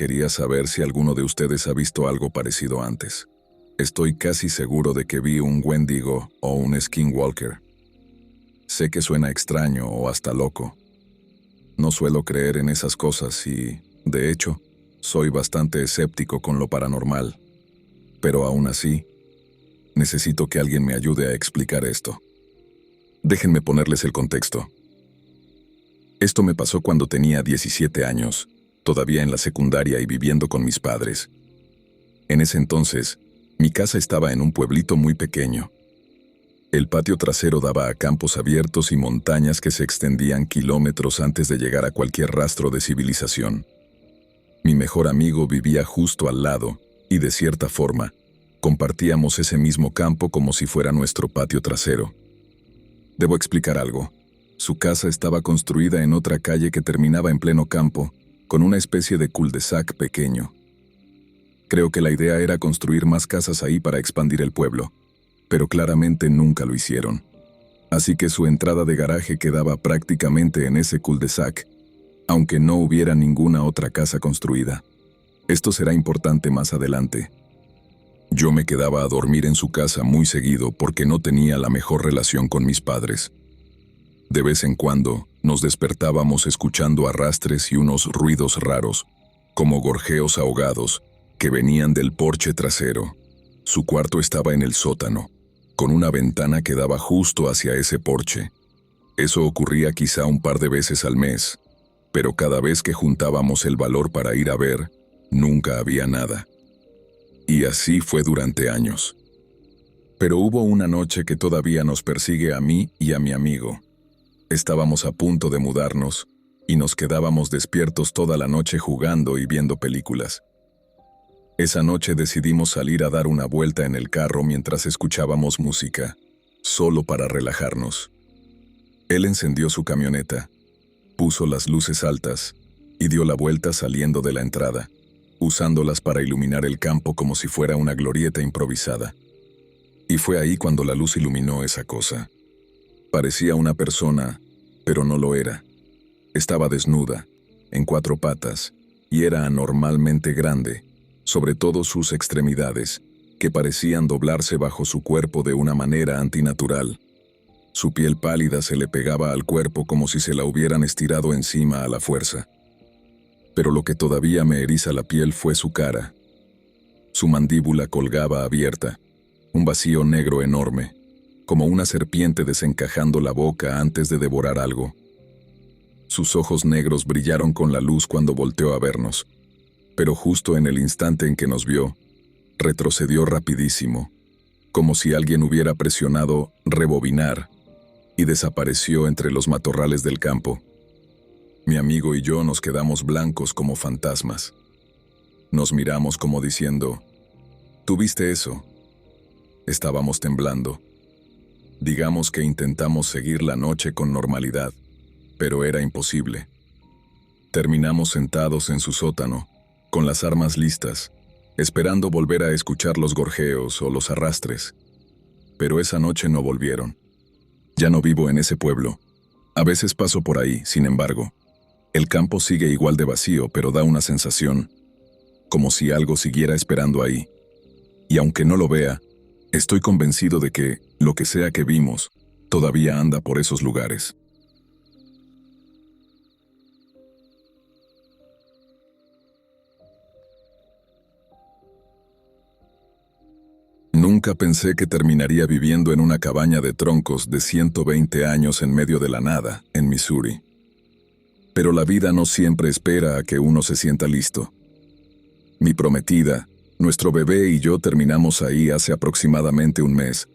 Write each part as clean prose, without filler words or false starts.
Quería saber si alguno de ustedes ha visto algo parecido antes. Estoy casi seguro de que vi un Wendigo o un Skinwalker. Sé que suena extraño o hasta loco. No suelo creer en esas cosas y, de hecho, soy bastante escéptico con lo paranormal. Pero aún así, necesito que alguien me ayude a explicar esto. Déjenme ponerles el contexto. Esto me pasó cuando tenía 17 años, todavía en la secundaria y viviendo con mis padres. En ese entonces, mi casa estaba en un pueblito muy pequeño. El patio trasero daba a campos abiertos y montañas que se extendían kilómetros antes de llegar a cualquier rastro de civilización. Mi mejor amigo vivía justo al lado, y de cierta forma, compartíamos ese mismo campo como si fuera nuestro patio trasero. Debo explicar algo. Su casa estaba construida en otra calle que terminaba en pleno campo, con una especie de cul-de-sac pequeño. Creo que la idea era construir más casas ahí para expandir el pueblo, pero claramente nunca lo hicieron. Así que su entrada de garaje quedaba prácticamente en ese cul-de-sac, aunque no hubiera ninguna otra casa construida. Esto será importante más adelante. Yo me quedaba a dormir en su casa muy seguido porque no tenía la mejor relación con mis padres. De vez en cuando, nos despertábamos escuchando arrastres y unos ruidos raros, como gorjeos ahogados, que venían del porche trasero. Su cuarto estaba en el sótano, con una ventana que daba justo hacia ese porche. Eso ocurría quizá un par de veces al mes, pero cada vez que juntábamos el valor para ir a ver, nunca había nada. Y así fue durante años. Pero hubo una noche que todavía nos persigue a mí y a mi amigo. Estábamos a punto de mudarnos, y nos quedábamos despiertos toda la noche jugando y viendo películas. Esa noche decidimos salir a dar una vuelta en el carro mientras escuchábamos música, solo para relajarnos. Él encendió su camioneta, puso las luces altas y dio la vuelta saliendo de la entrada, usándolas para iluminar el campo como si fuera una glorieta improvisada. Y fue ahí cuando la luz iluminó esa cosa. Parecía una persona, pero no lo era. Estaba desnuda, en 4 patas, y era anormalmente grande, sobre todo sus extremidades, que parecían doblarse bajo su cuerpo de una manera antinatural. Su piel pálida se le pegaba al cuerpo como si se la hubieran estirado encima a la fuerza. Pero lo que todavía me eriza la piel fue su cara. Su mandíbula colgaba abierta, un vacío negro enorme, como una serpiente desencajando la boca antes de devorar algo. Sus ojos negros brillaron con la luz cuando volteó a vernos, pero justo en el instante en que nos vio, retrocedió rapidísimo, como si alguien hubiera presionado rebobinar, y desapareció entre los matorrales del campo. Mi amigo y yo nos quedamos blancos como fantasmas. Nos miramos como diciendo, ¿tú viste eso? Estábamos temblando. Digamos que intentamos seguir la noche con normalidad, pero era imposible. Terminamos sentados en su sótano, con las armas listas, esperando volver a escuchar los gorjeos o los arrastres. Pero esa noche no volvieron. Ya no vivo en ese pueblo. A veces paso por ahí, sin embargo. El campo sigue igual de vacío, pero da una sensación, como si algo siguiera esperando ahí. Y aunque no lo vea, estoy convencido de que, lo que sea que vimos, todavía anda por esos lugares. Nunca pensé que terminaría viviendo en una cabaña de troncos de 120 años en medio de la nada, en Missouri. Pero la vida no siempre espera a que uno se sienta listo. Mi prometida, nuestro bebé y yo terminamos ahí hace aproximadamente un mes,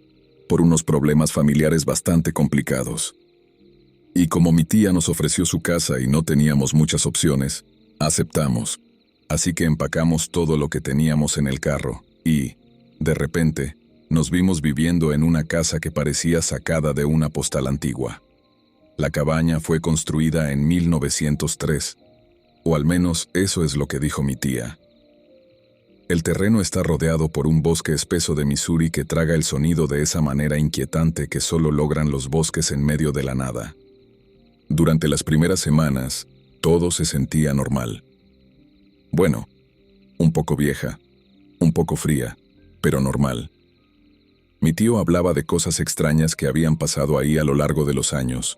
por unos problemas familiares bastante complicados. Y como mi tía nos ofreció su casa y no teníamos muchas opciones, aceptamos. Así que empacamos todo lo que teníamos en el carro y, de repente, nos vimos viviendo en una casa que parecía sacada de una postal antigua. La cabaña fue construida en 1903, o al menos eso es lo que dijo mi tía. El terreno está rodeado por un bosque espeso de Missouri que traga el sonido de esa manera inquietante que solo logran los bosques en medio de la nada. Durante las primeras semanas, todo se sentía normal. Bueno, un poco vieja, un poco fría, pero normal. Mi tío hablaba de cosas extrañas que habían pasado ahí a lo largo de los años.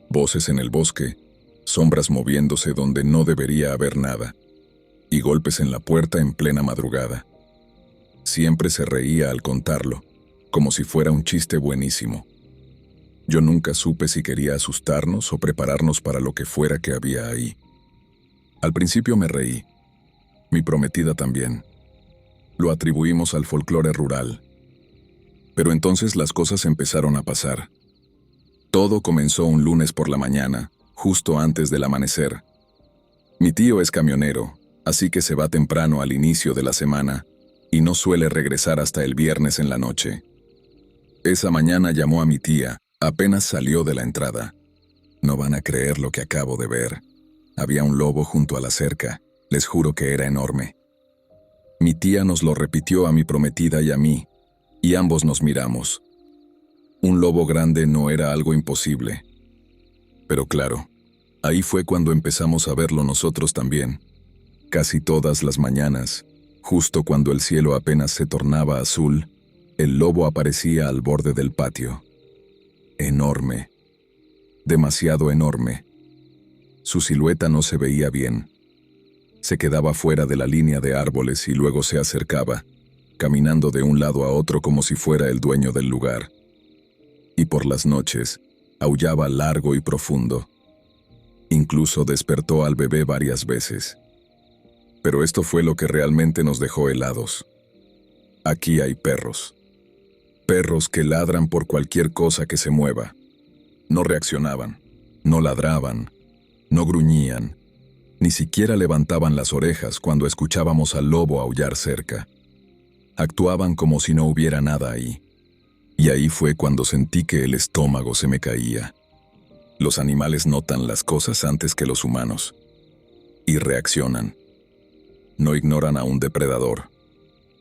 Voces en el bosque, sombras moviéndose donde no debería haber nada, y golpes en la puerta en plena madrugada. Siempre se reía al contarlo, como si fuera un chiste buenísimo. Yo nunca supe si quería asustarnos o prepararnos para lo que fuera que había ahí. Al principio me reí. Mi prometida también. Lo atribuimos al folclore rural. Pero entonces las cosas empezaron a pasar. Todo comenzó un lunes por la mañana, justo antes del amanecer. Mi tío es camionero, así que se va temprano al inicio de la semana y no suele regresar hasta el viernes en la noche. Esa mañana llamó a mi tía, apenas salió de la entrada. No van a creer lo que acabo de ver. Había un lobo junto a la cerca, les juro que era enorme. Mi tía nos lo repitió a mi prometida y a mí, y ambos nos miramos. Un lobo grande no era algo imposible. Pero claro, ahí fue cuando empezamos a verlo nosotros también. Casi todas las mañanas, justo cuando el cielo apenas se tornaba azul, el lobo aparecía al borde del patio. Enorme. Demasiado enorme. Su silueta no se veía bien. Se quedaba fuera de la línea de árboles y luego se acercaba, caminando de un lado a otro como si fuera el dueño del lugar. Y por las noches, aullaba largo y profundo. Incluso despertó al bebé varias veces. Pero esto fue lo que realmente nos dejó helados. Aquí hay perros. Perros que ladran por cualquier cosa que se mueva. No reaccionaban, no ladraban, no gruñían, ni siquiera levantaban las orejas cuando escuchábamos al lobo aullar cerca. Actuaban como si no hubiera nada ahí. Y ahí fue cuando sentí que el estómago se me caía. Los animales notan las cosas antes que los humanos. Y reaccionan. No ignoran a un depredador.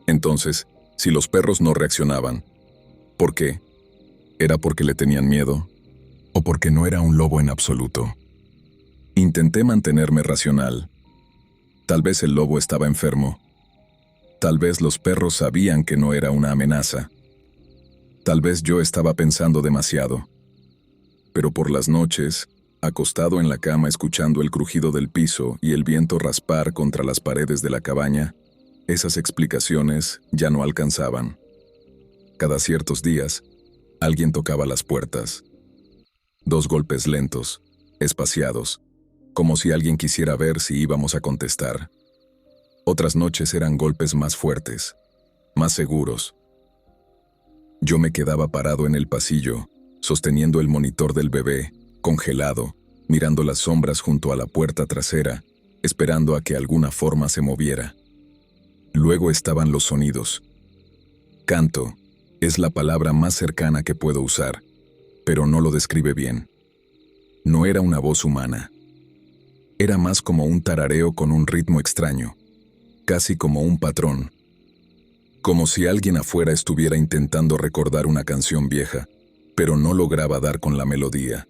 Entonces, si los perros no reaccionaban, ¿por qué? ¿Era porque le tenían miedo? ¿O porque no era un lobo en absoluto? Intenté mantenerme racional. Tal vez el lobo estaba enfermo. Tal vez los perros sabían que no era una amenaza. Tal vez yo estaba pensando demasiado. Pero por las noches, acostado en la cama escuchando el crujido del piso y el viento raspar contra las paredes de la cabaña, esas explicaciones ya no alcanzaban. Cada ciertos días, alguien tocaba las puertas. 2 golpes lentos, espaciados, como si alguien quisiera ver si íbamos a contestar. Otras noches eran golpes más fuertes, más seguros. Yo me quedaba parado en el pasillo, sosteniendo el monitor del bebé, congelado, mirando las sombras junto a la puerta trasera, esperando a que alguna forma se moviera. Luego estaban los sonidos. Canto es la palabra más cercana que puedo usar, pero no lo describe bien. No era una voz humana. Era más como un tarareo con un ritmo extraño, casi como un patrón. Como si alguien afuera estuviera intentando recordar una canción vieja, pero no lograba dar con la melodía.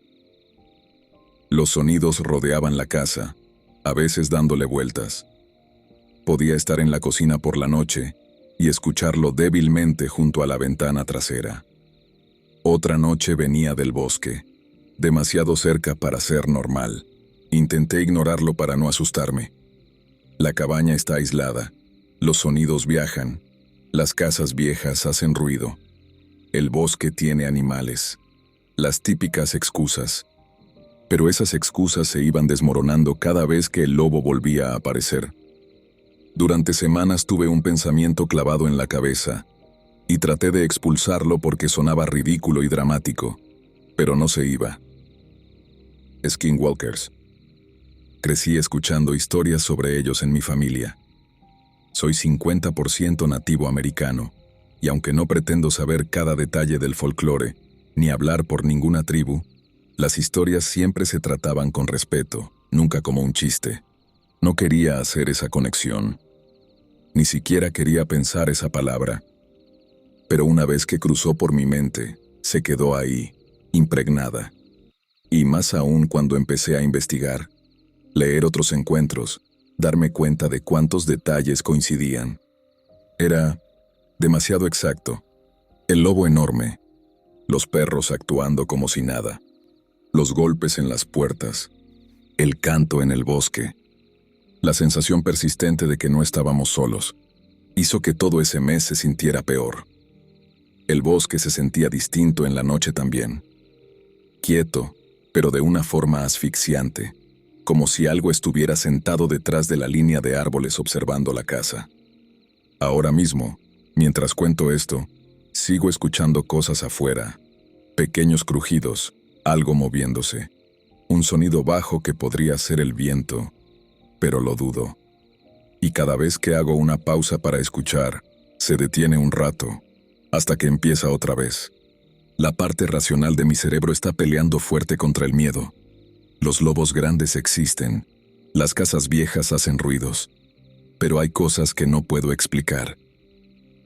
Los sonidos rodeaban la casa, a veces dándole vueltas. Podía estar en la cocina por la noche y escucharlo débilmente junto a la ventana trasera. Otra noche venía del bosque, demasiado cerca para ser normal. Intenté ignorarlo para no asustarme. La cabaña está aislada, los sonidos viajan, las casas viejas hacen ruido. El bosque tiene animales, las típicas excusas. Pero esas excusas se iban desmoronando cada vez que el lobo volvía a aparecer. Durante semanas tuve un pensamiento clavado en la cabeza, y traté de expulsarlo porque sonaba ridículo y dramático, pero no se iba. Skinwalkers. Crecí escuchando historias sobre ellos en mi familia. Soy 50% nativo americano, y aunque no pretendo saber cada detalle del folclore, ni hablar por ninguna tribu, las historias siempre se trataban con respeto, nunca como un chiste. No quería hacer esa conexión. Ni siquiera quería pensar esa palabra. Pero una vez que cruzó por mi mente, se quedó ahí, impregnada. Y más aún cuando empecé a investigar, leer otros encuentros, darme cuenta de cuántos detalles coincidían. Era demasiado exacto. El lobo enorme, los perros actuando como si nada, los golpes en las puertas, el canto en el bosque. La sensación persistente de que no estábamos solos hizo que todo ese mes se sintiera peor. El bosque se sentía distinto en la noche también. Quieto, pero de una forma asfixiante, como si algo estuviera sentado detrás de la línea de árboles observando la casa. Ahora mismo, mientras cuento esto, sigo escuchando cosas afuera, pequeños crujidos, algo moviéndose, un sonido bajo que podría ser el viento, pero lo dudo. Y cada vez que hago una pausa para escuchar, se detiene un rato, hasta que empieza otra vez. La parte racional de mi cerebro está peleando fuerte contra el miedo. Los lobos grandes existen, las casas viejas hacen ruidos, pero hay cosas que no puedo explicar.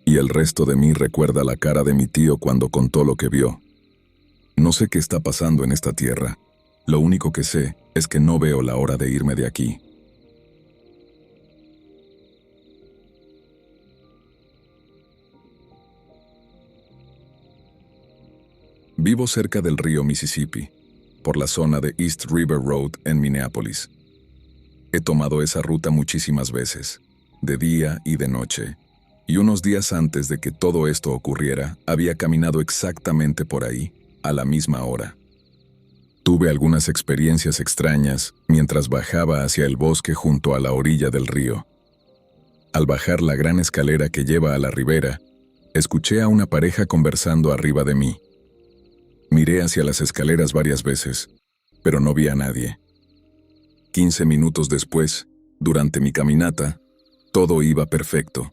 Y el resto de mí recuerda la cara de mi tío cuando contó lo que vio. No sé qué está pasando en esta tierra. Lo único que sé es que no veo la hora de irme de aquí. Vivo cerca del río Mississippi, por la zona de East River Road en Minneapolis. He tomado esa ruta muchísimas veces, de día y de noche, y unos días antes de que todo esto ocurriera, había caminado exactamente por ahí, a la misma hora. Tuve algunas experiencias extrañas mientras bajaba hacia el bosque junto a la orilla del río. Al bajar la gran escalera que lleva a la ribera, escuché a una pareja conversando arriba de mí. Miré hacia las escaleras varias veces, pero no vi a nadie. 15 minutos después, durante mi caminata, todo iba perfecto.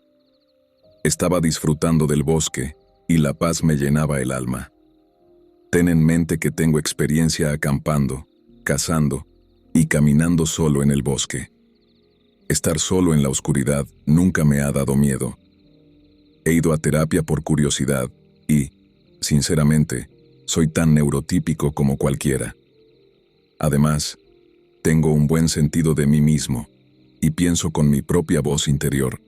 Estaba disfrutando del bosque y la paz me llenaba el alma. Ten en mente que tengo experiencia acampando, cazando y caminando solo en el bosque. Estar solo en la oscuridad nunca me ha dado miedo. He ido a terapia por curiosidad y, sinceramente, soy tan neurotípico como cualquiera. Además, tengo un buen sentido de mí mismo y pienso con mi propia voz interior,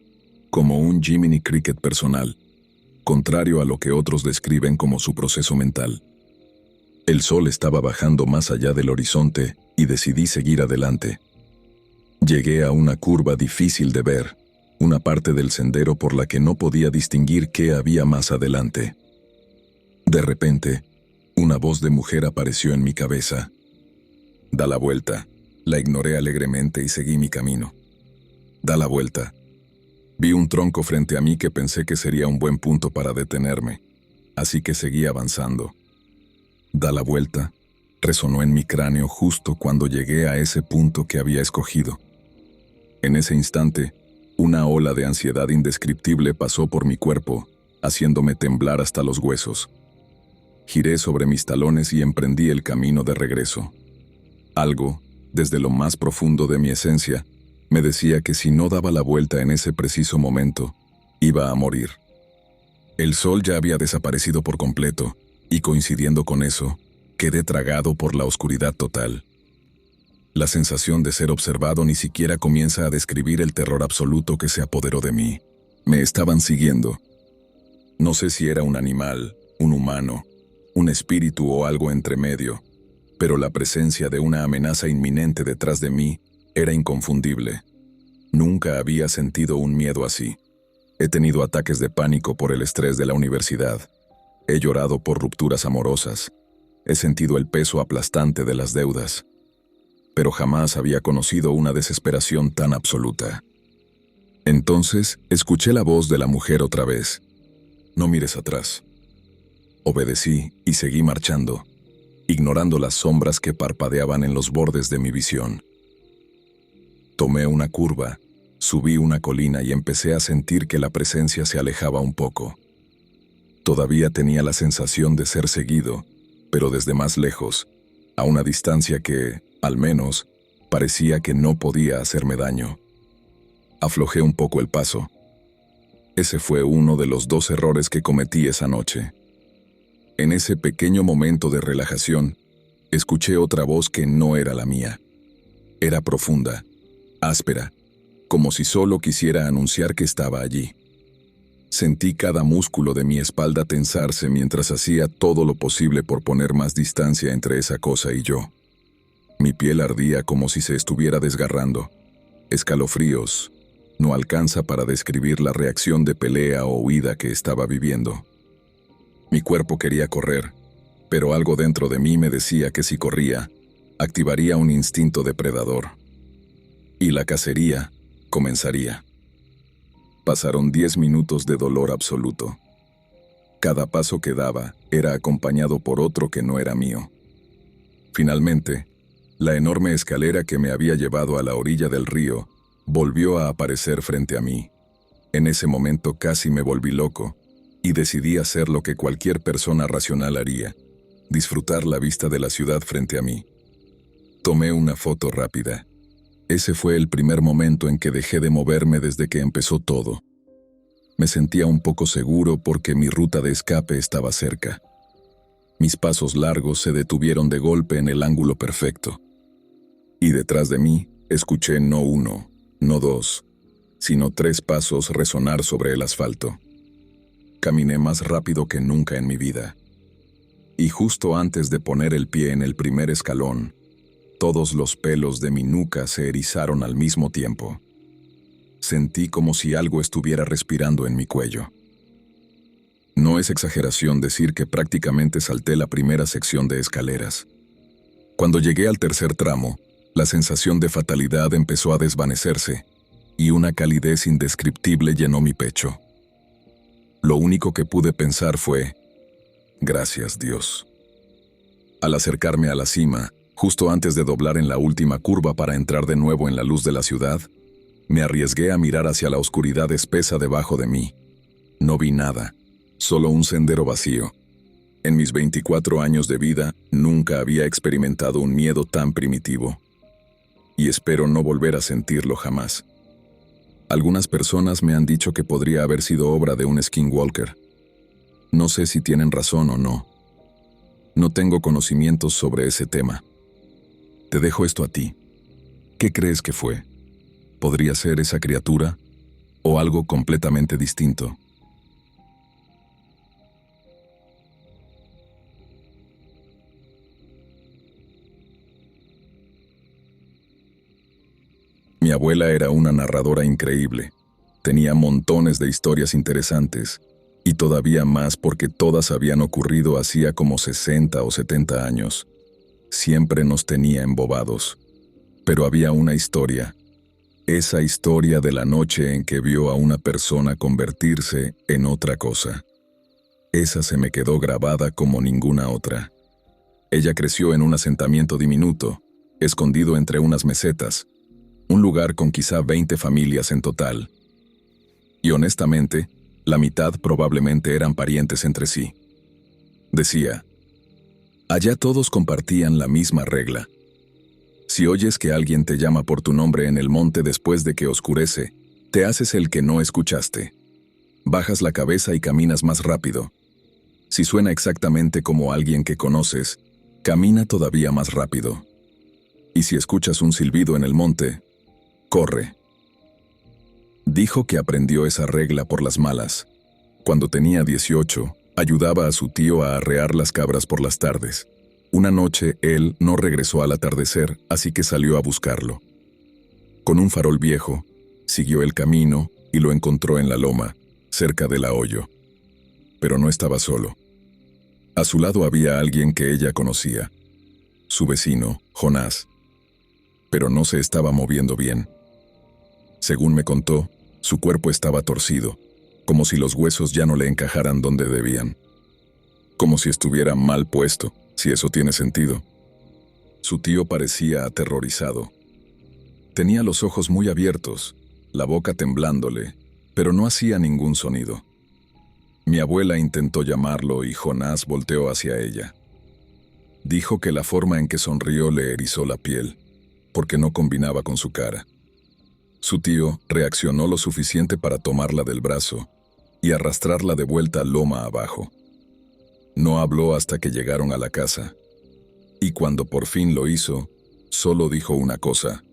como un Jiminy Cricket personal, contrario a lo que otros describen como su proceso mental. El sol estaba bajando más allá del horizonte y decidí seguir adelante. Llegué a una curva difícil de ver, una parte del sendero por la que no podía distinguir qué había más adelante. De repente, una voz de mujer apareció en mi cabeza. Da la vuelta. La ignoré alegremente y seguí mi camino. Da la vuelta. Vi un tronco frente a mí que pensé que sería un buen punto para detenerme, así que seguí avanzando. Da la vuelta. Resonó en mi cráneo justo cuando llegué a ese punto que había escogido. En ese instante, una ola de ansiedad indescriptible pasó por mi cuerpo, haciéndome temblar hasta los huesos. Giré sobre mis talones y emprendí el camino de regreso. Algo, desde lo más profundo de mi esencia, me decía que si no daba la vuelta en ese preciso momento, iba a morir. El sol ya había desaparecido por completo, y coincidiendo con eso, quedé tragado por la oscuridad total. La sensación de ser observado ni siquiera comienza a describir el terror absoluto que se apoderó de mí. Me estaban siguiendo. No sé si era un animal, un humano, un espíritu o algo entre medio, pero la presencia de una amenaza inminente detrás de mí era inconfundible. Nunca había sentido un miedo así. He tenido ataques de pánico por el estrés de la universidad. He llorado por rupturas amorosas. He sentido el peso aplastante de las deudas. Pero jamás había conocido una desesperación tan absoluta. Entonces, escuché la voz de la mujer otra vez. No mires atrás. Obedecí y seguí marchando, ignorando las sombras que parpadeaban en los bordes de mi visión. Tomé una curva, subí una colina y empecé a sentir que la presencia se alejaba un poco. Todavía tenía la sensación de ser seguido, pero desde más lejos, a una distancia que, al menos, parecía que no podía hacerme daño. Aflojé un poco el paso. Ese fue uno de los 2 errores que cometí esa noche. En ese pequeño momento de relajación, escuché otra voz que no era la mía. Era profunda, áspera como si solo quisiera anunciar que estaba allí. Sentí cada músculo de mi espalda tensarse mientras hacía todo lo posible por poner más distancia entre esa cosa y yo. Mi piel ardía como si se estuviera desgarrando. Escalofríos. No alcanza para describir la reacción de pelea o huida que estaba viviendo. Mi cuerpo quería correr, pero algo dentro de mí me decía que si corría, activaría un instinto depredador. Y la cacería comenzaría. Pasaron 10 minutos de dolor absoluto. Cada paso que daba era acompañado por otro que no era mío. Finalmente, la enorme escalera que me había llevado a la orilla del río volvió a aparecer frente a mí. En ese momento casi me volví loco y decidí hacer lo que cualquier persona racional haría: disfrutar la vista de la ciudad frente a mí. Tomé una foto rápida. Ese fue el primer momento en que dejé de moverme desde que empezó todo. Me sentía un poco seguro porque mi ruta de escape estaba cerca. Mis pasos largos se detuvieron de golpe en el ángulo perfecto. Y detrás de mí escuché no uno, no dos, sino 3 pasos resonar sobre el asfalto. Caminé más rápido que nunca en mi vida. Y justo antes de poner el pie en el primer escalón, todos los pelos de mi nuca se erizaron al mismo tiempo. Sentí como si algo estuviera respirando en mi cuello. No es exageración decir que prácticamente salté la primera sección de escaleras. Cuando llegué al tercer tramo, la sensación de fatalidad empezó a desvanecerse y una calidez indescriptible llenó mi pecho. Lo único que pude pensar fue: gracias, Dios. Al acercarme a la cima, justo antes de doblar en la última curva para entrar de nuevo en la luz de la ciudad, me arriesgué a mirar hacia la oscuridad espesa debajo de mí. No vi nada, solo un sendero vacío. En mis 24 años de vida, nunca había experimentado un miedo tan primitivo. Y espero no volver a sentirlo jamás. Algunas personas me han dicho que podría haber sido obra de un skinwalker. No sé si tienen razón o no. No tengo conocimientos sobre ese tema. Te dejo esto a ti. ¿Qué crees que fue? ¿Podría ser esa criatura o algo completamente distinto? Mi abuela era una narradora increíble. Tenía montones de historias interesantes, y todavía más porque todas habían ocurrido hacía como 60 o 70 años. Siempre nos tenía embobados. Pero había una historia. Esa historia de la noche en que vio a una persona convertirse en otra cosa. Esa se me quedó grabada como ninguna otra. Ella creció en un asentamiento diminuto, escondido entre unas mesetas, un lugar con quizá 20 familias en total. Y honestamente, la mitad probablemente eran parientes entre sí. Decía: allá todos compartían la misma regla. Si oyes que alguien te llama por tu nombre en el monte después de que oscurece, te haces el que no escuchaste. Bajas la cabeza y caminas más rápido. Si suena exactamente como alguien que conoces, camina todavía más rápido. Y si escuchas un silbido en el monte, corre. Dijo que aprendió esa regla por las malas. Cuando tenía 18, ayudaba a su tío a arrear las cabras por las tardes. Una noche él no regresó al atardecer, así que salió a buscarlo. Con un farol viejo, siguió el camino y lo encontró en la loma, cerca del Ahollo. Pero no estaba solo. A su lado había alguien que ella conocía, su vecino, Jonás. Pero no se estaba moviendo bien. Según me contó, su cuerpo estaba torcido, como si los huesos ya no le encajaran donde debían. Como si estuviera mal puesto, si eso tiene sentido. Su tío parecía aterrorizado. Tenía los ojos muy abiertos, la boca temblándole, pero no hacía ningún sonido. Mi abuela intentó llamarlo y Jonás volteó hacia ella. Dijo que la forma en que sonrió le erizó la piel, porque no combinaba con su cara. Su tío reaccionó lo suficiente para tomarla del brazo y arrastrarla de vuelta loma abajo. No habló hasta que llegaron a la casa, y cuando por fin lo hizo, solo dijo una cosa: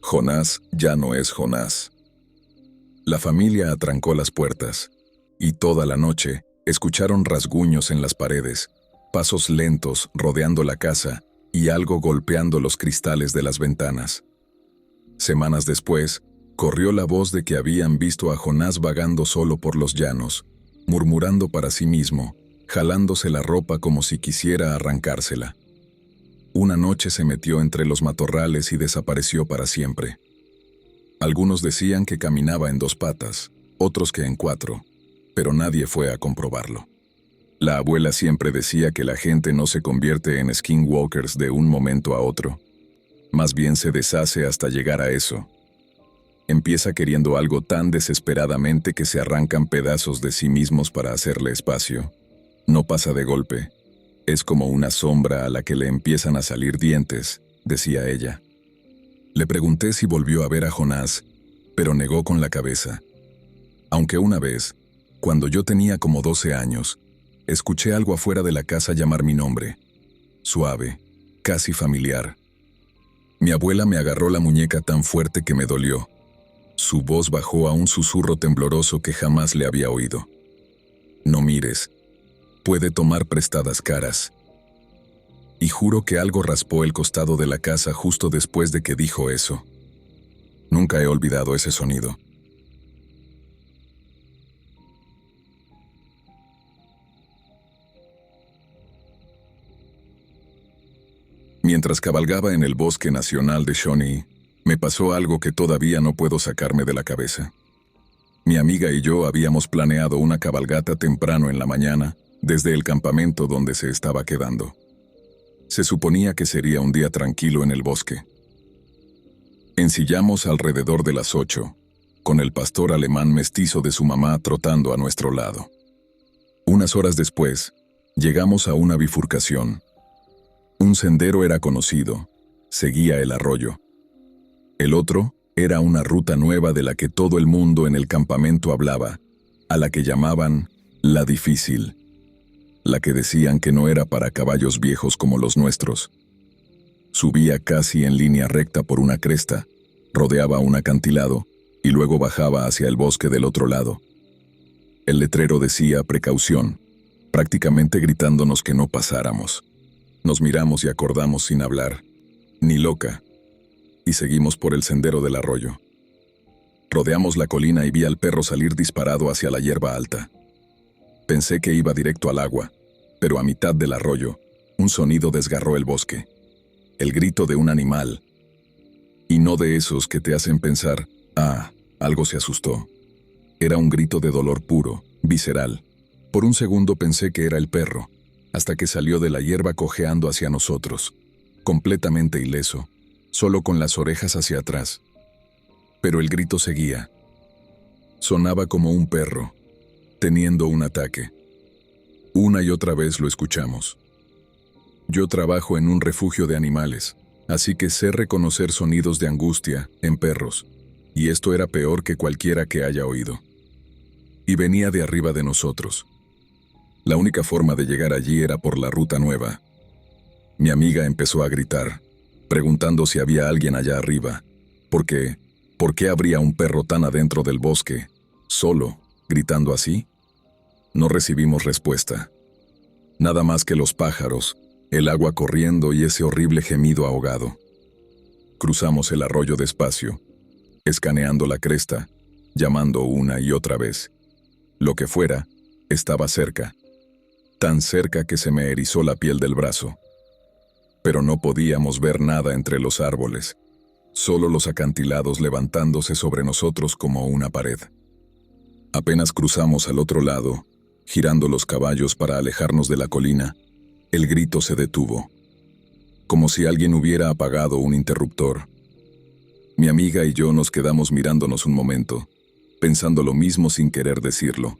Jonás ya no es Jonás. La familia atrancó las puertas, y toda la noche escucharon rasguños en las paredes, pasos lentos rodeando la casa y algo golpeando los cristales de las ventanas. Semanas después, corrió la voz de que habían visto a Jonás vagando solo por los llanos, murmurando para sí mismo, jalándose la ropa como si quisiera arrancársela. Una noche se metió entre los matorrales y desapareció para siempre. Algunos decían que caminaba en 2 patas, otros que en 4, pero nadie fue a comprobarlo. La abuela siempre decía que la gente no se convierte en skinwalkers de un momento a otro. Más bien se deshace hasta llegar a eso. Empieza queriendo algo tan desesperadamente que se arrancan pedazos de sí mismos para hacerle espacio. No pasa de golpe. Es como una sombra a la que le empiezan a salir dientes, decía ella. Le pregunté si volvió a ver a Jonás, pero negó con la cabeza. Aunque una vez, cuando yo tenía como 12 años, escuché algo afuera de la casa llamar mi nombre. Suave, casi familiar. Mi abuela me agarró la muñeca tan fuerte que me dolió. Su voz bajó a un susurro tembloroso que jamás le había oído. No mires. Puede tomar prestadas caras. Y juro que algo raspó el costado de la casa justo después de que dijo eso. Nunca he olvidado ese sonido. Mientras cabalgaba en el bosque nacional de Shawnee, me pasó algo que todavía no puedo sacarme de la cabeza. Mi amiga y yo habíamos planeado una cabalgata temprano en la mañana, desde el campamento donde se estaba quedando. Se suponía que sería un día tranquilo en el bosque. Ensillamos alrededor de las 8, con el pastor alemán mestizo de su mamá trotando a nuestro lado. Unas horas después, llegamos a una bifurcación. Un sendero era conocido, seguía el arroyo. El otro era una ruta nueva de la que todo el mundo en el campamento hablaba, a la que llamaban la difícil, la que decían que no era para caballos viejos como los nuestros. Subía casi en línea recta por una cresta, rodeaba un acantilado y luego bajaba hacia el bosque del otro lado. El letrero decía precaución, prácticamente gritándonos que no pasáramos. Nos miramos y acordamos sin hablar, ni loca, y seguimos por el sendero del arroyo. Rodeamos la colina y vi al perro salir disparado hacia la hierba alta. Pensé que iba directo al agua, pero a mitad del arroyo, un sonido desgarró el bosque. El grito de un animal. Y no de esos que te hacen pensar, algo se asustó. Era un grito de dolor puro, visceral. Por un segundo pensé que era el perro, hasta que salió de la hierba cojeando hacia nosotros, completamente ileso, solo con las orejas hacia atrás. Pero el grito seguía. Sonaba como un perro, teniendo un ataque. Una y otra vez lo escuchamos. Yo trabajo en un refugio de animales, así que sé reconocer sonidos de angustia en perros, y esto era peor que cualquiera que haya oído. Y venía de arriba de nosotros. La única forma de llegar allí era por la ruta nueva. Mi amiga empezó a gritar, preguntando si había alguien allá arriba. ¿Por qué habría un perro tan adentro del bosque, solo, gritando así? No recibimos respuesta. Nada más que los pájaros, el agua corriendo y ese horrible gemido ahogado. Cruzamos el arroyo despacio, escaneando la cresta, llamando una y otra vez. Lo que fuera, estaba cerca. Tan cerca que se me erizó la piel del brazo. Pero no podíamos ver nada entre los árboles, solo los acantilados levantándose sobre nosotros como una pared. Apenas cruzamos al otro lado, girando los caballos para alejarnos de la colina, el grito se detuvo, como si alguien hubiera apagado un interruptor. Mi amiga y yo nos quedamos mirándonos un momento, pensando lo mismo sin querer decirlo.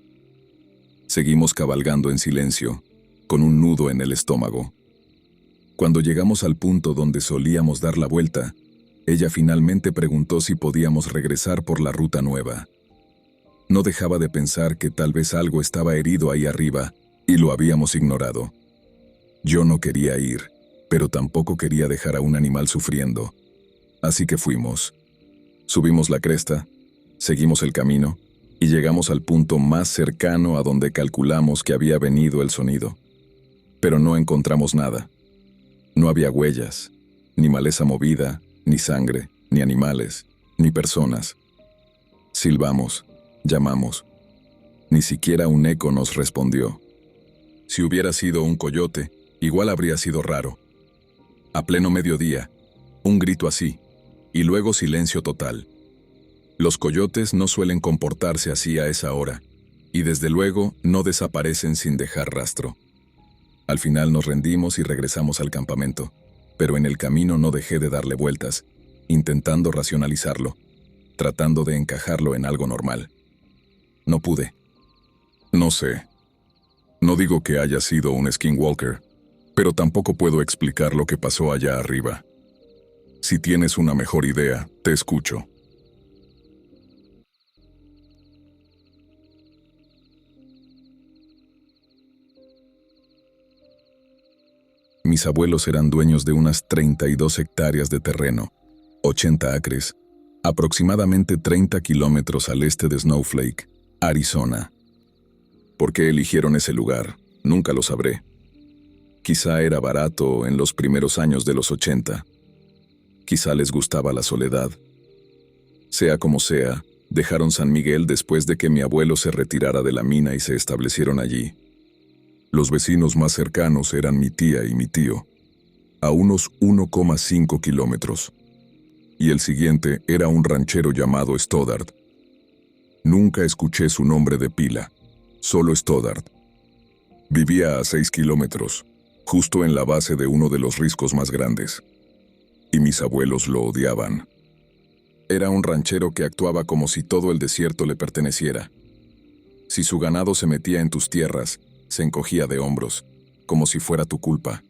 Seguimos cabalgando en silencio, con un nudo en el estómago. Cuando llegamos al punto donde solíamos dar la vuelta, ella finalmente preguntó si podíamos regresar por la ruta nueva. No dejaba de pensar que tal vez algo estaba herido ahí arriba y lo habíamos ignorado. Yo no quería ir, pero tampoco quería dejar a un animal sufriendo. Así que fuimos, Subimos la cresta, seguimos el camino y llegamos al punto más cercano a donde calculamos que había venido el sonido. Pero no encontramos nada. No había huellas, ni maleza movida, ni sangre, ni animales, ni personas. Silbamos, llamamos. Ni siquiera un eco nos respondió. Si hubiera sido un coyote, igual habría sido raro. A pleno mediodía, un grito así, y luego silencio total. Los coyotes no suelen comportarse así a esa hora, y desde luego no desaparecen sin dejar rastro. Al final nos rendimos y regresamos al campamento, pero en el camino no dejé de darle vueltas, intentando racionalizarlo, tratando de encajarlo en algo normal. No pude. No sé. No digo que haya sido un skinwalker, pero tampoco puedo explicar lo que pasó allá arriba. Si tienes una mejor idea, te escucho. Mis abuelos eran dueños de unas 32 hectáreas de terreno, 80 acres, aproximadamente 30 kilómetros al este de Snowflake, Arizona. ¿Por qué eligieron ese lugar? Nunca lo sabré. Quizá era barato en los primeros años de los 80. Quizá les gustaba la soledad. Sea como sea, dejaron San Miguel después de que mi abuelo se retirara de la mina y se establecieron allí. Los vecinos más cercanos eran mi tía y mi tío, a unos 1,5 kilómetros. Y el siguiente era un ranchero llamado Stoddard. Nunca escuché su nombre de pila, solo Stoddard. Vivía a 6 kilómetros, justo en la base de uno de los riscos más grandes. Y mis abuelos lo odiaban. Era un ranchero que actuaba como si todo el desierto le perteneciera. Si su ganado se metía en tus tierras, se encogía de hombros, como si fuera tu culpa.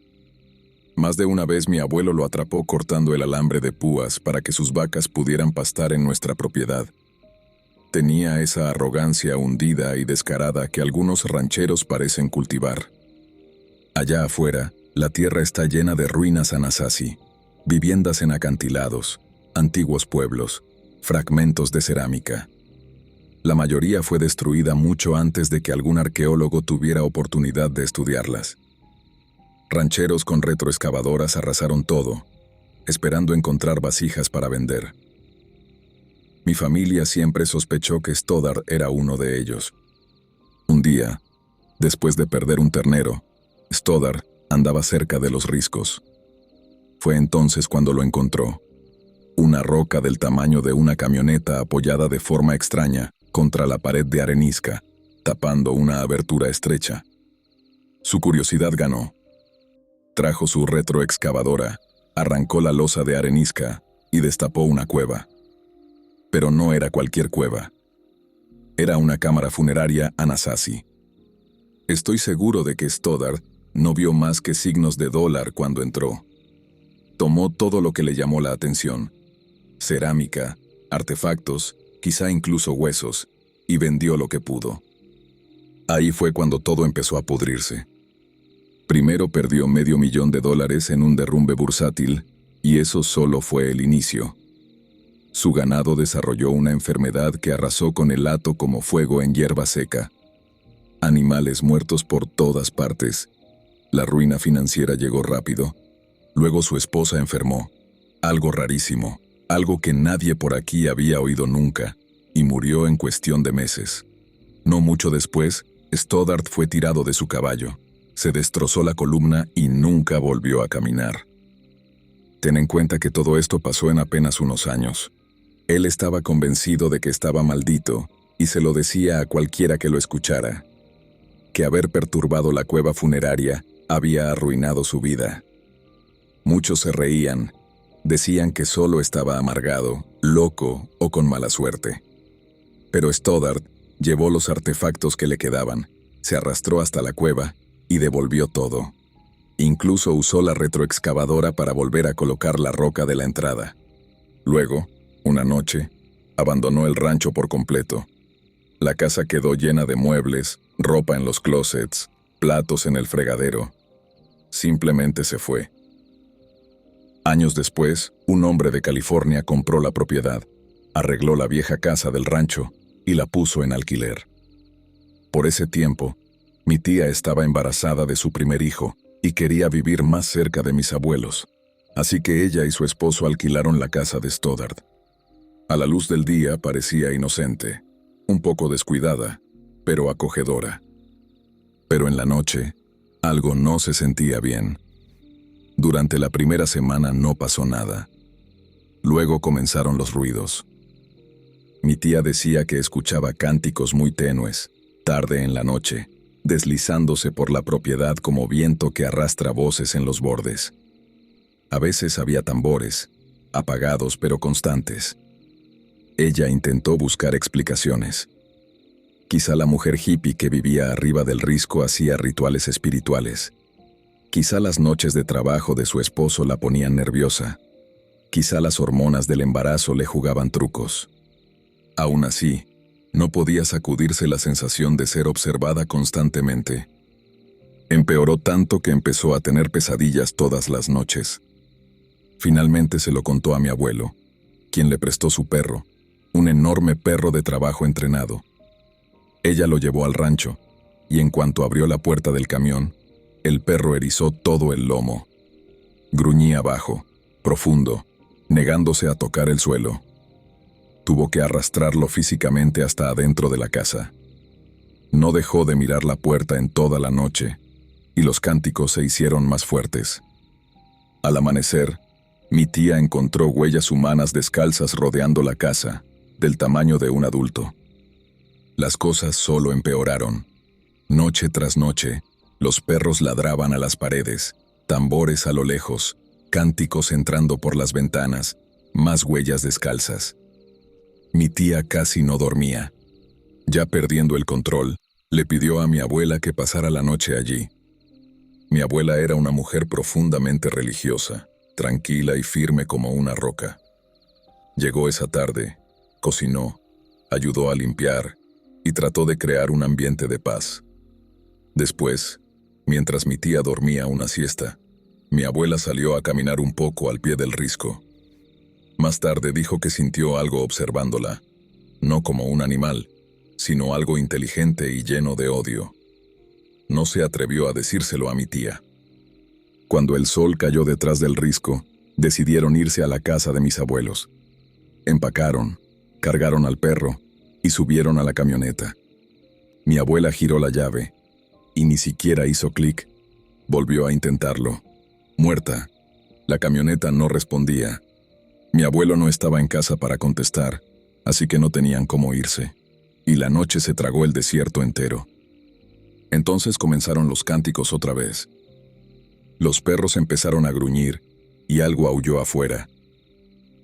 Más de una vez mi abuelo lo atrapó cortando el alambre de púas para que sus vacas pudieran pastar en nuestra propiedad. Tenía esa arrogancia hundida y descarada que algunos rancheros parecen cultivar. Allá afuera, la tierra está llena de ruinas Anasazi, viviendas en acantilados, antiguos pueblos, fragmentos de cerámica. La mayoría fue destruida mucho antes de que algún arqueólogo tuviera oportunidad de estudiarlas. Rancheros con retroexcavadoras arrasaron todo, esperando encontrar vasijas para vender. Mi familia siempre sospechó que Stoddard era uno de ellos. Un día, después de perder un ternero, Stoddard andaba cerca de los riscos. Fue entonces cuando lo encontró. Una roca del tamaño de una camioneta apoyada de forma extraña contra la pared de arenisca, tapando una abertura estrecha. Su curiosidad ganó. Trajo su retroexcavadora, arrancó la losa de arenisca y destapó una cueva. Pero no era cualquier cueva. Era una cámara funeraria Anasazi. Estoy seguro de que Stoddard no vio más que signos de dólar cuando entró. Tomó todo lo que le llamó la atención: cerámica, artefactos, quizá incluso huesos, y vendió lo que pudo. Ahí fue cuando todo empezó a pudrirse. Primero perdió $500,000 en un derrumbe bursátil, y eso solo fue el inicio. Su ganado desarrolló una enfermedad que arrasó con el hato como fuego en hierba seca. Animales muertos por todas partes. La ruina financiera llegó rápido. Luego su esposa enfermó. Algo rarísimo, algo que nadie por aquí había oído nunca, y murió en cuestión de meses. No mucho después, Stoddard fue tirado de su caballo. Se destrozó la columna y nunca volvió a caminar. Ten en cuenta que todo esto pasó en apenas unos años. Él estaba convencido de que estaba maldito y se lo decía a cualquiera que lo escuchara. Que haber perturbado la cueva funeraria había arruinado su vida. Muchos se reían. Decían que solo estaba amargado, loco o con mala suerte. Pero Stoddard llevó los artefactos que le quedaban, se arrastró hasta la cueva y devolvió todo. Incluso usó la retroexcavadora para volver a colocar la roca de la entrada. Luego, una noche, abandonó el rancho por completo. La casa quedó llena de muebles, ropa en los closets, platos en el fregadero. Simplemente se fue. Años después, un hombre de California compró la propiedad. Arregló la vieja casa del rancho y la puso en alquiler. Por ese tiempo, mi tía estaba embarazada de su primer hijo y quería vivir más cerca de mis abuelos, así que ella y su esposo alquilaron la casa de Stoddard. A la luz del día parecía inocente, un poco descuidada, pero acogedora. Pero en la noche, algo no se sentía bien. Durante la primera semana no pasó nada. Luego comenzaron los ruidos. Mi tía decía que escuchaba cánticos muy tenues, tarde en la noche, deslizándose por la propiedad como viento que arrastra voces en los bordes. A veces había tambores, apagados pero constantes. Ella intentó buscar explicaciones. Quizá la mujer hippie que vivía arriba del risco hacía rituales espirituales. Quizá las noches de trabajo de su esposo la ponían nerviosa. Quizá las hormonas del embarazo le jugaban trucos. Aún así, no podía sacudirse la sensación de ser observada constantemente. Empeoró tanto que empezó a tener pesadillas todas las noches. Finalmente se lo contó a mi abuelo, quien le prestó su perro, un enorme perro de trabajo entrenado. Ella lo llevó al rancho, y en cuanto abrió la puerta del camión, el perro erizó todo el lomo. Gruñía bajo, profundo, negándose a tocar el suelo. Tuvo que arrastrarlo físicamente hasta adentro de la casa. No dejó de mirar la puerta en toda la noche, y los cánticos se hicieron más fuertes. Al amanecer, mi tía encontró huellas humanas descalzas rodeando la casa, del tamaño de un adulto. Las cosas solo empeoraron. Noche tras noche, los perros ladraban a las paredes, tambores a lo lejos, cánticos entrando por las ventanas, más huellas descalzas. Mi tía casi no dormía. Ya perdiendo el control, le pidió a mi abuela que pasara la noche allí. Mi abuela era una mujer profundamente religiosa, tranquila y firme como una roca. Llegó esa tarde, cocinó, ayudó a limpiar y trató de crear un ambiente de paz. Después, mientras mi tía dormía una siesta, mi abuela salió a caminar un poco al pie del risco. Más tarde dijo que sintió algo observándola, no como un animal, sino algo inteligente y lleno de odio. No se atrevió a decírselo a mi tía. Cuando el sol cayó detrás del risco, decidieron irse a la casa de mis abuelos. Empacaron, cargaron al perro y subieron a la camioneta. Mi abuela giró la llave y ni siquiera hizo clic. Volvió a intentarlo. Muerta. La camioneta no respondía. Mi abuelo no estaba en casa para contestar, así que no tenían cómo irse. Y la noche se tragó el desierto entero. Entonces comenzaron los cánticos otra vez. Los perros empezaron a gruñir y algo aulló afuera.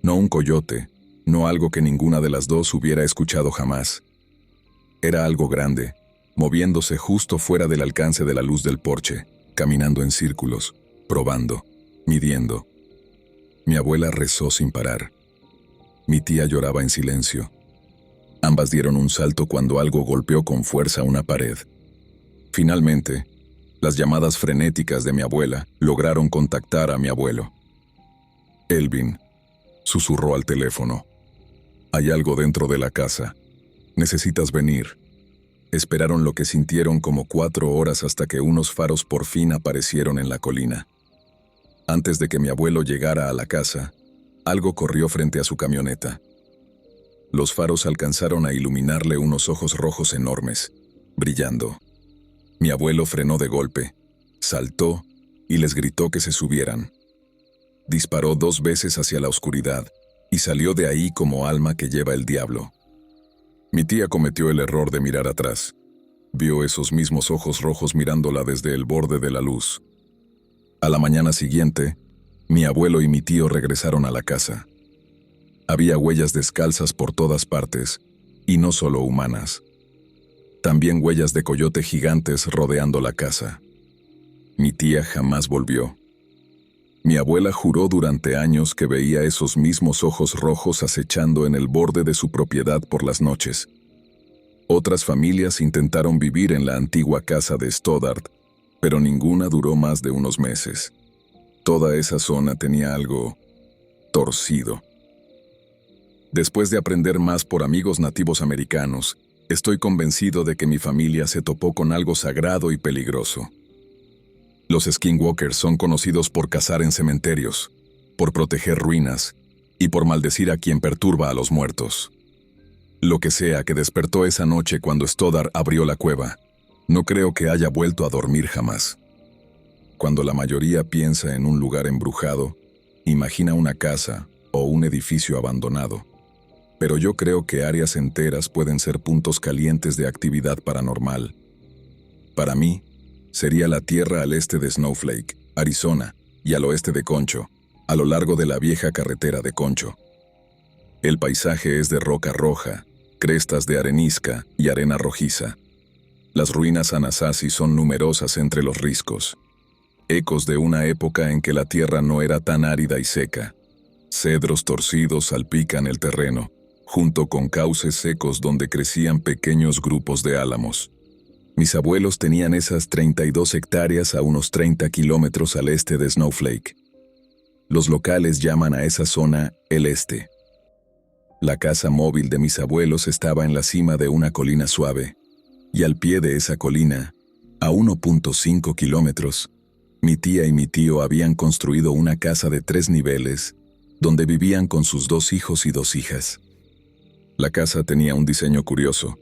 No un coyote, no algo que ninguna de las dos hubiera escuchado jamás. Era algo grande, moviéndose justo fuera del alcance de la luz del porche, caminando en círculos, probando, midiendo. Mi abuela rezó sin parar. Mi tía lloraba en silencio. Ambas dieron un salto cuando algo golpeó con fuerza una pared. Finalmente, las llamadas frenéticas de mi abuela lograron contactar a mi abuelo. «Elvin», susurró al teléfono. «Hay algo dentro de la casa. Necesitas venir». Esperaron lo que sintieron como 4 horas hasta que unos faros por fin aparecieron en la colina. Antes de que mi abuelo llegara a la casa, algo corrió frente a su camioneta. Los faros alcanzaron a iluminarle unos ojos rojos enormes, brillando. Mi abuelo frenó de golpe, saltó y les gritó que se subieran. Disparó 2 veces hacia la oscuridad y salió de ahí como alma que lleva el diablo. Mi tía cometió el error de mirar atrás. Vio esos mismos ojos rojos mirándola desde el borde de la luz. A la mañana siguiente, mi abuelo y mi tío regresaron a la casa. Había huellas descalzas por todas partes, y no solo humanas. También huellas de coyote gigantes rodeando la casa. Mi tía jamás volvió. Mi abuela juró durante años que veía esos mismos ojos rojos acechando en el borde de su propiedad por las noches. Otras familias intentaron vivir en la antigua casa de Stoddard, pero ninguna duró más de unos meses. Toda esa zona tenía algo torcido. Después de aprender más por amigos nativos americanos, estoy convencido de que mi familia se topó con algo sagrado y peligroso. Los skinwalkers son conocidos por cazar en cementerios, por proteger ruinas y por maldecir a quien perturba a los muertos. Lo que sea que despertó esa noche cuando Stoddard abrió la cueva, no creo que haya vuelto a dormir jamás. Cuando la mayoría piensa en un lugar embrujado, imagina una casa o un edificio abandonado. Pero yo creo que áreas enteras pueden ser puntos calientes de actividad paranormal. Para mí, sería la tierra al este de Snowflake, Arizona, y al oeste de Concho, a lo largo de la vieja carretera de Concho. El paisaje es de roca roja, crestas de arenisca y arena rojiza. Las ruinas Anasazi son numerosas entre los riscos. Ecos de una época en que la tierra no era tan árida y seca. Cedros torcidos salpican el terreno, junto con cauces secos donde crecían pequeños grupos de álamos. Mis abuelos tenían esas 32 hectáreas a unos 30 kilómetros al este de Snowflake. Los locales llaman a esa zona el Este. La casa móvil de mis abuelos estaba en la cima de una colina suave, y al pie de esa colina, a 1.5 kilómetros, mi tía y mi tío habían construido una casa de 3 niveles, donde vivían con sus 2 hijos y 2 hijas. La casa tenía un diseño curioso.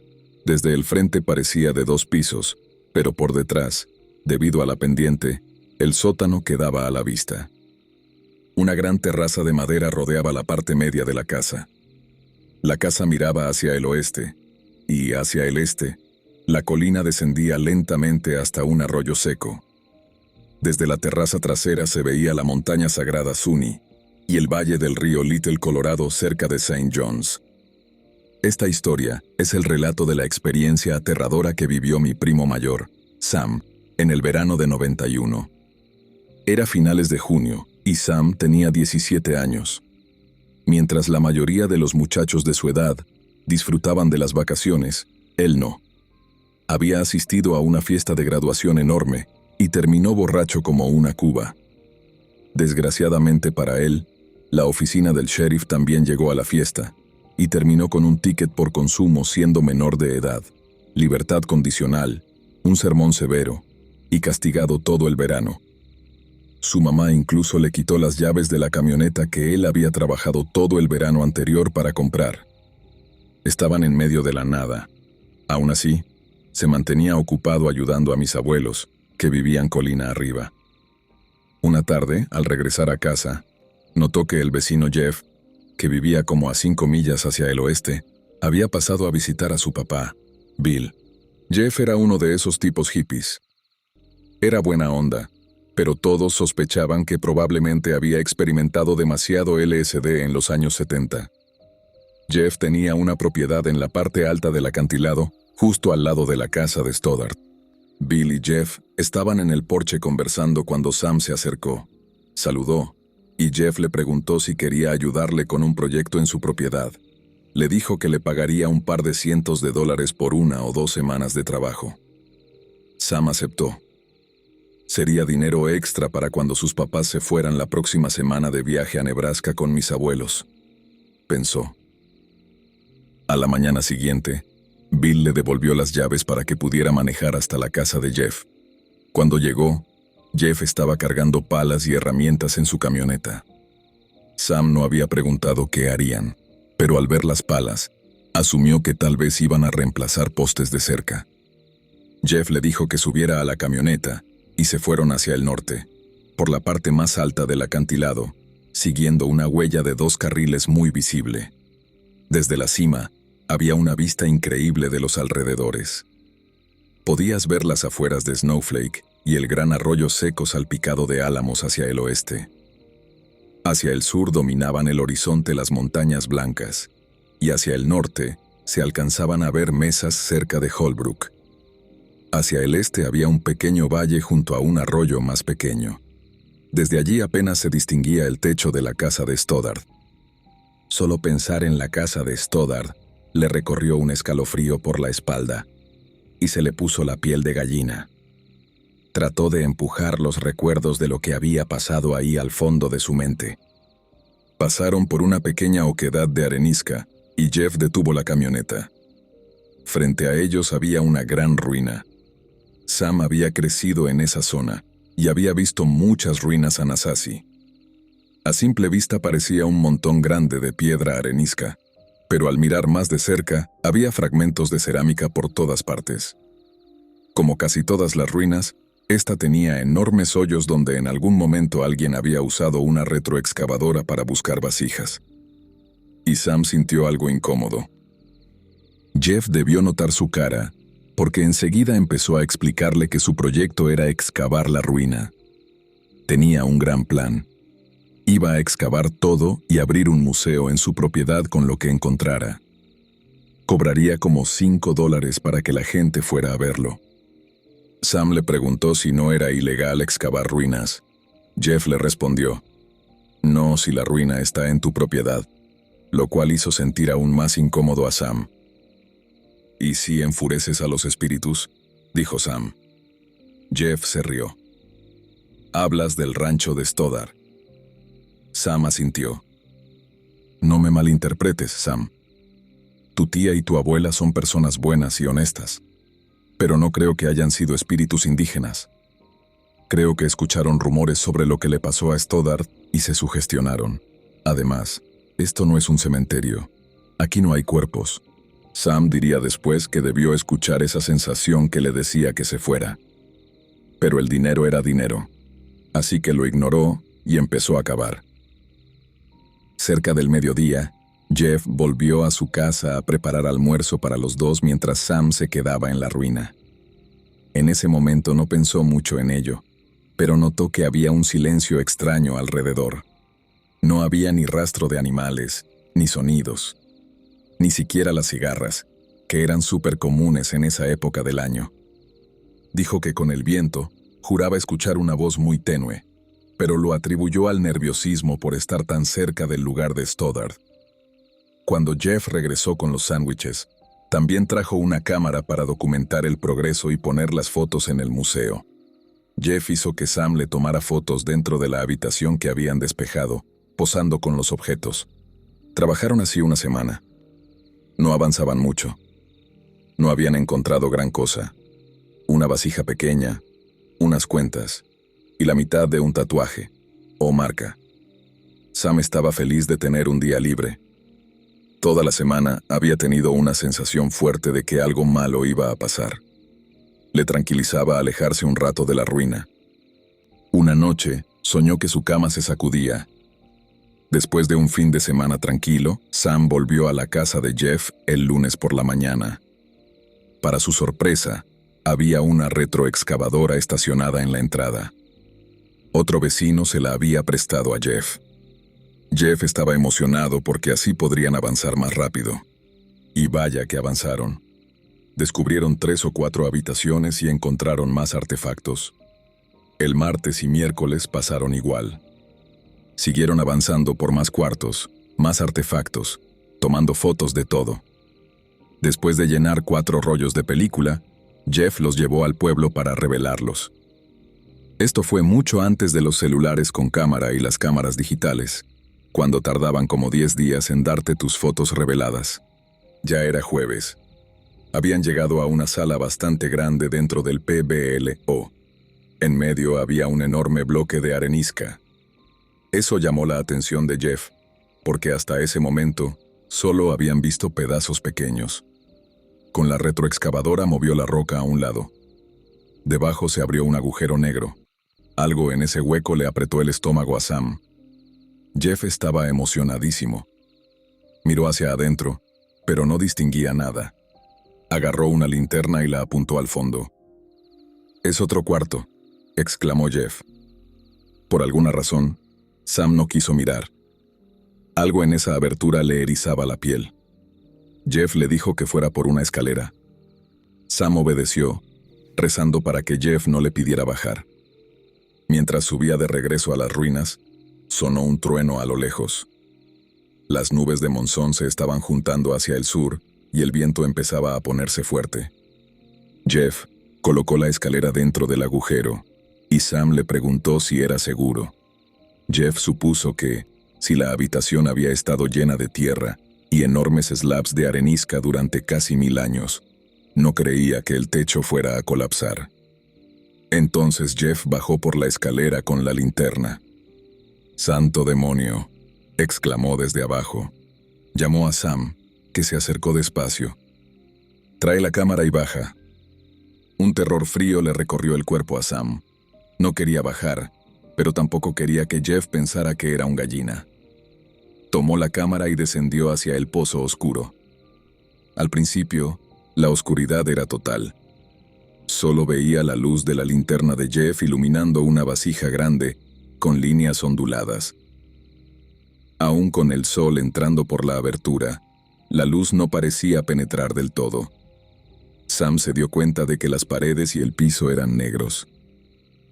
Desde el frente parecía de 2 pisos, pero por detrás, debido a la pendiente, el sótano quedaba a la vista. Una gran terraza de madera rodeaba la parte media de la casa. La casa miraba hacia el oeste, y hacia el este, la colina descendía lentamente hasta un arroyo seco. Desde la terraza trasera se veía la montaña sagrada Zuni y el valle del río Little Colorado cerca de St. John's. Esta historia es el relato de la experiencia aterradora que vivió mi primo mayor, Sam, en el verano de 91. Era finales de junio, y Sam tenía 17 años. Mientras la mayoría de los muchachos de su edad disfrutaban de las vacaciones, él no. Había asistido a una fiesta de graduación enorme y terminó borracho como una cuba. Desgraciadamente para él, la oficina del sheriff también llegó a la fiesta y terminó con un ticket por consumo siendo menor de edad, libertad condicional, un sermón severo y castigado todo el verano. Su mamá incluso le quitó las llaves de la camioneta que él había trabajado todo el verano anterior para comprar. Estaban en medio de la nada. Aún así, se mantenía ocupado ayudando a mis abuelos, que vivían colina arriba. Una tarde, al regresar a casa, notó que el vecino Jeff, que vivía como a 5 millas hacia el oeste, había pasado a visitar a su papá, Bill. Jeff era uno de esos tipos hippies. Era buena onda, pero todos sospechaban que probablemente había experimentado demasiado LSD en los años 70. Jeff tenía una propiedad en la parte alta del acantilado, justo al lado de la casa de Stoddard. Bill y Jeff estaban en el porche conversando cuando Sam se acercó. Saludó, y Jeff le preguntó si quería ayudarle con un proyecto en su propiedad. Le dijo que le pagaría un par de cientos de dólares por 1 o 2 semanas de trabajo. Sam aceptó. Sería dinero extra para cuando sus papás se fueran la próxima semana de viaje a Nebraska con mis abuelos, pensó. A la mañana siguiente, Bill le devolvió las llaves para que pudiera manejar hasta la casa de Jeff. Cuando llegó, Jeff estaba cargando palas y herramientas en su camioneta. Sam no había preguntado qué harían, pero al ver las palas, asumió que tal vez iban a reemplazar postes de cerca. Jeff le dijo que subiera a la camioneta y se fueron hacia el norte, por la parte más alta del acantilado, siguiendo una huella de 2 carriles muy visible. Desde la cima, había una vista increíble de los alrededores. Podías ver las afueras de Snowflake y el gran arroyo seco salpicado de álamos hacia el oeste. Hacia el sur dominaban el horizonte las montañas blancas, y hacia el norte se alcanzaban a ver mesas cerca de Holbrook. Hacia el este había un pequeño valle junto a un arroyo más pequeño. Desde allí apenas se distinguía el techo de la casa de Stoddard. Solo pensar en la casa de Stoddard le recorrió un escalofrío por la espalda, y se le puso la piel de gallina. Trató de empujar los recuerdos de lo que había pasado ahí al fondo de su mente. Pasaron por una pequeña oquedad de arenisca y Jeff detuvo la camioneta. Frente a ellos había una gran ruina. Sam había crecido en esa zona y había visto muchas ruinas Anasazi. A simple vista parecía un montón grande de piedra arenisca, pero al mirar más de cerca había fragmentos de cerámica por todas partes. Como casi todas las ruinas, esta tenía enormes hoyos donde en algún momento alguien había usado una retroexcavadora para buscar vasijas. Y Sam sintió algo incómodo. Jeff debió notar su cara, porque enseguida empezó a explicarle que su proyecto era excavar la ruina. Tenía un gran plan. Iba a excavar todo y abrir un museo en su propiedad con lo que encontrara. Cobraría como $5 para que la gente fuera a verlo. Sam le preguntó si no era ilegal excavar ruinas. Jeff le respondió, no si la ruina está en tu propiedad, lo cual hizo sentir aún más incómodo a Sam. ¿Y si enfureces a los espíritus?, dijo Sam. Jeff se rió. Hablas del rancho de Stoddard. Sam asintió. No me malinterpretes, Sam. Tu tía y tu abuela son personas buenas y honestas, pero no creo que hayan sido espíritus indígenas. Creo que escucharon rumores sobre lo que le pasó a Stoddard y se sugestionaron. Además, esto no es un cementerio. Aquí no hay cuerpos. Sam diría después que debió escuchar esa sensación que le decía que se fuera. Pero el dinero era dinero, así que lo ignoró y empezó a cavar. Cerca del mediodía, Jeff volvió a su casa a preparar almuerzo para los dos mientras Sam se quedaba en la ruina. En ese momento no pensó mucho en ello, pero notó que había un silencio extraño alrededor. No había ni rastro de animales, ni sonidos, ni siquiera las cigarras, que eran súper comunes en esa época del año. Dijo que con el viento juraba escuchar una voz muy tenue, pero lo atribuyó al nerviosismo por estar tan cerca del lugar de Stoddard. Cuando Jeff regresó con los sándwiches, también trajo una cámara para documentar el progreso y poner las fotos en el museo. Jeff hizo que Sam le tomara fotos dentro de la habitación que habían despejado, posando con los objetos. Trabajaron así una semana. No avanzaban mucho. No habían encontrado gran cosa. Una vasija pequeña, unas cuentas y la mitad de un tatuaje o marca. Sam estaba feliz de tener un día libre. Toda la semana había tenido una sensación fuerte de que algo malo iba a pasar. Le tranquilizaba alejarse un rato de la ruina. Una noche, soñó que su cama se sacudía. Después de un fin de semana tranquilo, Sam volvió a la casa de Jeff el lunes por la mañana. Para su sorpresa, había una retroexcavadora estacionada en la entrada. Otro vecino se la había prestado a Jeff. Jeff estaba emocionado porque así podrían avanzar más rápido. Y vaya que avanzaron. Descubrieron 3 o 4 habitaciones y encontraron más artefactos. El martes y miércoles pasaron igual. Siguieron avanzando por más cuartos, más artefactos, tomando fotos de todo. Después de llenar 4 rollos de película, Jeff los llevó al pueblo para revelarlos. Esto fue mucho antes de los celulares con cámara y las cámaras digitales, cuando tardaban como 10 días en darte tus fotos reveladas. Ya era jueves. Habían llegado a una sala bastante grande dentro del PBLO. En medio había un enorme bloque de arenisca. Eso llamó la atención de Jeff, porque hasta ese momento solo habían visto pedazos pequeños. Con la retroexcavadora movió la roca a un lado. Debajo se abrió un agujero negro. Algo en ese hueco le apretó el estómago a Sam. Jeff estaba emocionadísimo. Miró hacia adentro, pero no distinguía nada. Agarró una linterna y la apuntó al fondo. «Es otro cuarto», exclamó Jeff. Por alguna razón, Sam no quiso mirar. Algo en esa abertura le erizaba la piel. Jeff le dijo que fuera por una escalera. Sam obedeció, rezando para que Jeff no le pidiera bajar. Mientras subía de regreso a las ruinas, sonó un trueno a lo lejos. Las nubes de monzón se estaban juntando hacia el sur y el viento empezaba a ponerse fuerte. Jeff colocó la escalera dentro del agujero y Sam le preguntó si era seguro. Jeff supuso que, si la habitación había estado llena de tierra y enormes slabs de arenisca durante casi 1000 años, no creía que el techo fuera a colapsar. Entonces Jeff bajó por la escalera con la linterna. «¡Santo demonio!», exclamó desde abajo. Llamó a Sam, que se acercó despacio. «Trae la cámara y baja». Un terror frío le recorrió el cuerpo a Sam. No quería bajar, pero tampoco quería que Jeff pensara que era un gallina. Tomó la cámara y descendió hacia el pozo oscuro. Al principio, la oscuridad era total. Solo veía la luz de la linterna de Jeff iluminando una vasija grande, con líneas onduladas. Aún con el sol entrando por la abertura, la luz no parecía penetrar del todo. Sam se dio cuenta de que las paredes y el piso eran negros.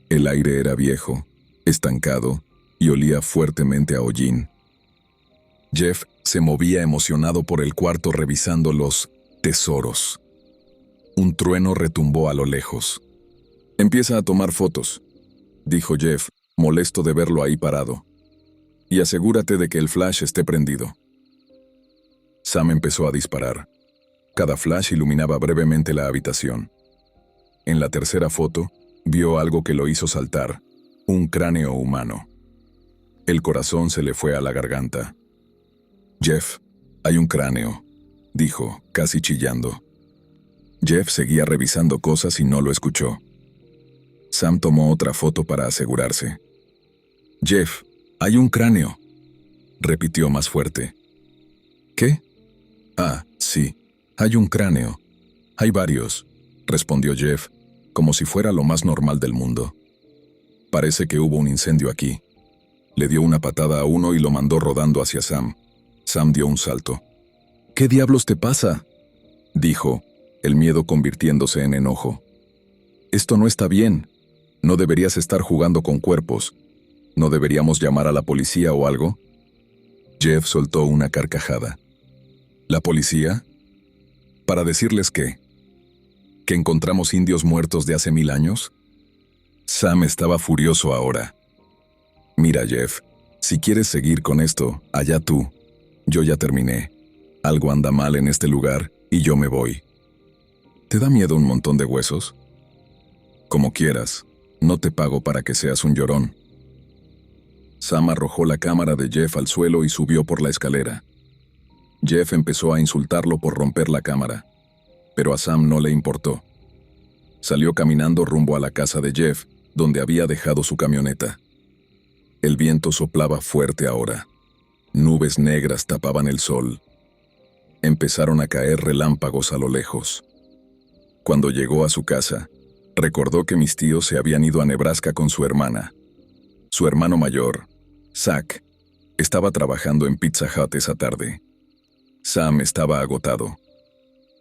El aire era viejo, estancado, y olía fuertemente a hollín. Jeff se movía emocionado por el cuarto revisando los tesoros. Un trueno retumbó a lo lejos. «Empieza a tomar fotos», dijo Jeff, molesto de verlo ahí parado. «Y asegúrate de que el flash esté prendido». Sam empezó a disparar. Cada flash iluminaba brevemente la habitación. En la tercera foto, vio algo que lo hizo saltar, un cráneo humano. El corazón se le fue a la garganta. «Jeff, hay un cráneo», dijo, casi chillando. Jeff seguía revisando cosas y no lo escuchó. Sam tomó otra foto para asegurarse. «Jeff, hay un cráneo», repitió más fuerte. «¿Qué?» «Ah, sí, hay un cráneo. Hay varios», respondió Jeff, como si fuera lo más normal del mundo. «Parece que hubo un incendio aquí». Le dio una patada a uno y lo mandó rodando hacia Sam. Sam dio un salto. «¿Qué diablos te pasa?», dijo, el miedo convirtiéndose en enojo. «Esto no está bien. No deberías estar jugando con cuerpos. ¿No deberíamos llamar a la policía o algo?» Jeff soltó una carcajada. «¿La policía? ¿Para decirles qué? ¿Que encontramos indios muertos de hace 1000 años?» Sam estaba furioso ahora. «Mira, Jeff, si quieres seguir con esto, allá tú. Yo ya terminé. Algo anda mal en este lugar y yo me voy. ¿Te da miedo un montón de huesos? Como quieras, no te pago para que seas un llorón». Sam arrojó la cámara de Jeff al suelo y subió por la escalera. Jeff empezó a insultarlo por romper la cámara, pero a Sam no le importó. Salió caminando rumbo a la casa de Jeff, donde había dejado su camioneta. El viento soplaba fuerte ahora. Nubes negras tapaban el sol. Empezaron a caer relámpagos a lo lejos. Cuando llegó a su casa, recordó que mis tíos se habían ido a Nebraska con su hermana. Su hermano mayor, Zach, estaba trabajando en Pizza Hut esa tarde. Sam estaba agotado.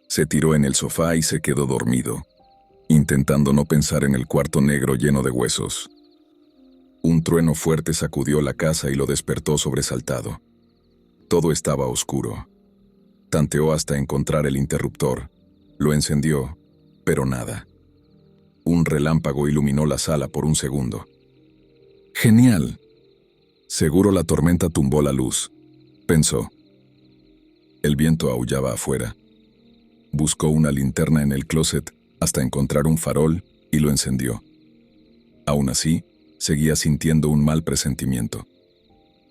Se tiró en el sofá y se quedó dormido, intentando no pensar en el cuarto negro lleno de huesos. Un trueno fuerte sacudió la casa y lo despertó sobresaltado. Todo estaba oscuro. Tanteó hasta encontrar el interruptor. Lo encendió, pero nada. Un relámpago iluminó la sala por un segundo. «Genial. Seguro la tormenta tumbó la luz», pensó. El viento aullaba afuera. Buscó una linterna en el closet hasta encontrar un farol y lo encendió. Aún así, seguía sintiendo un mal presentimiento.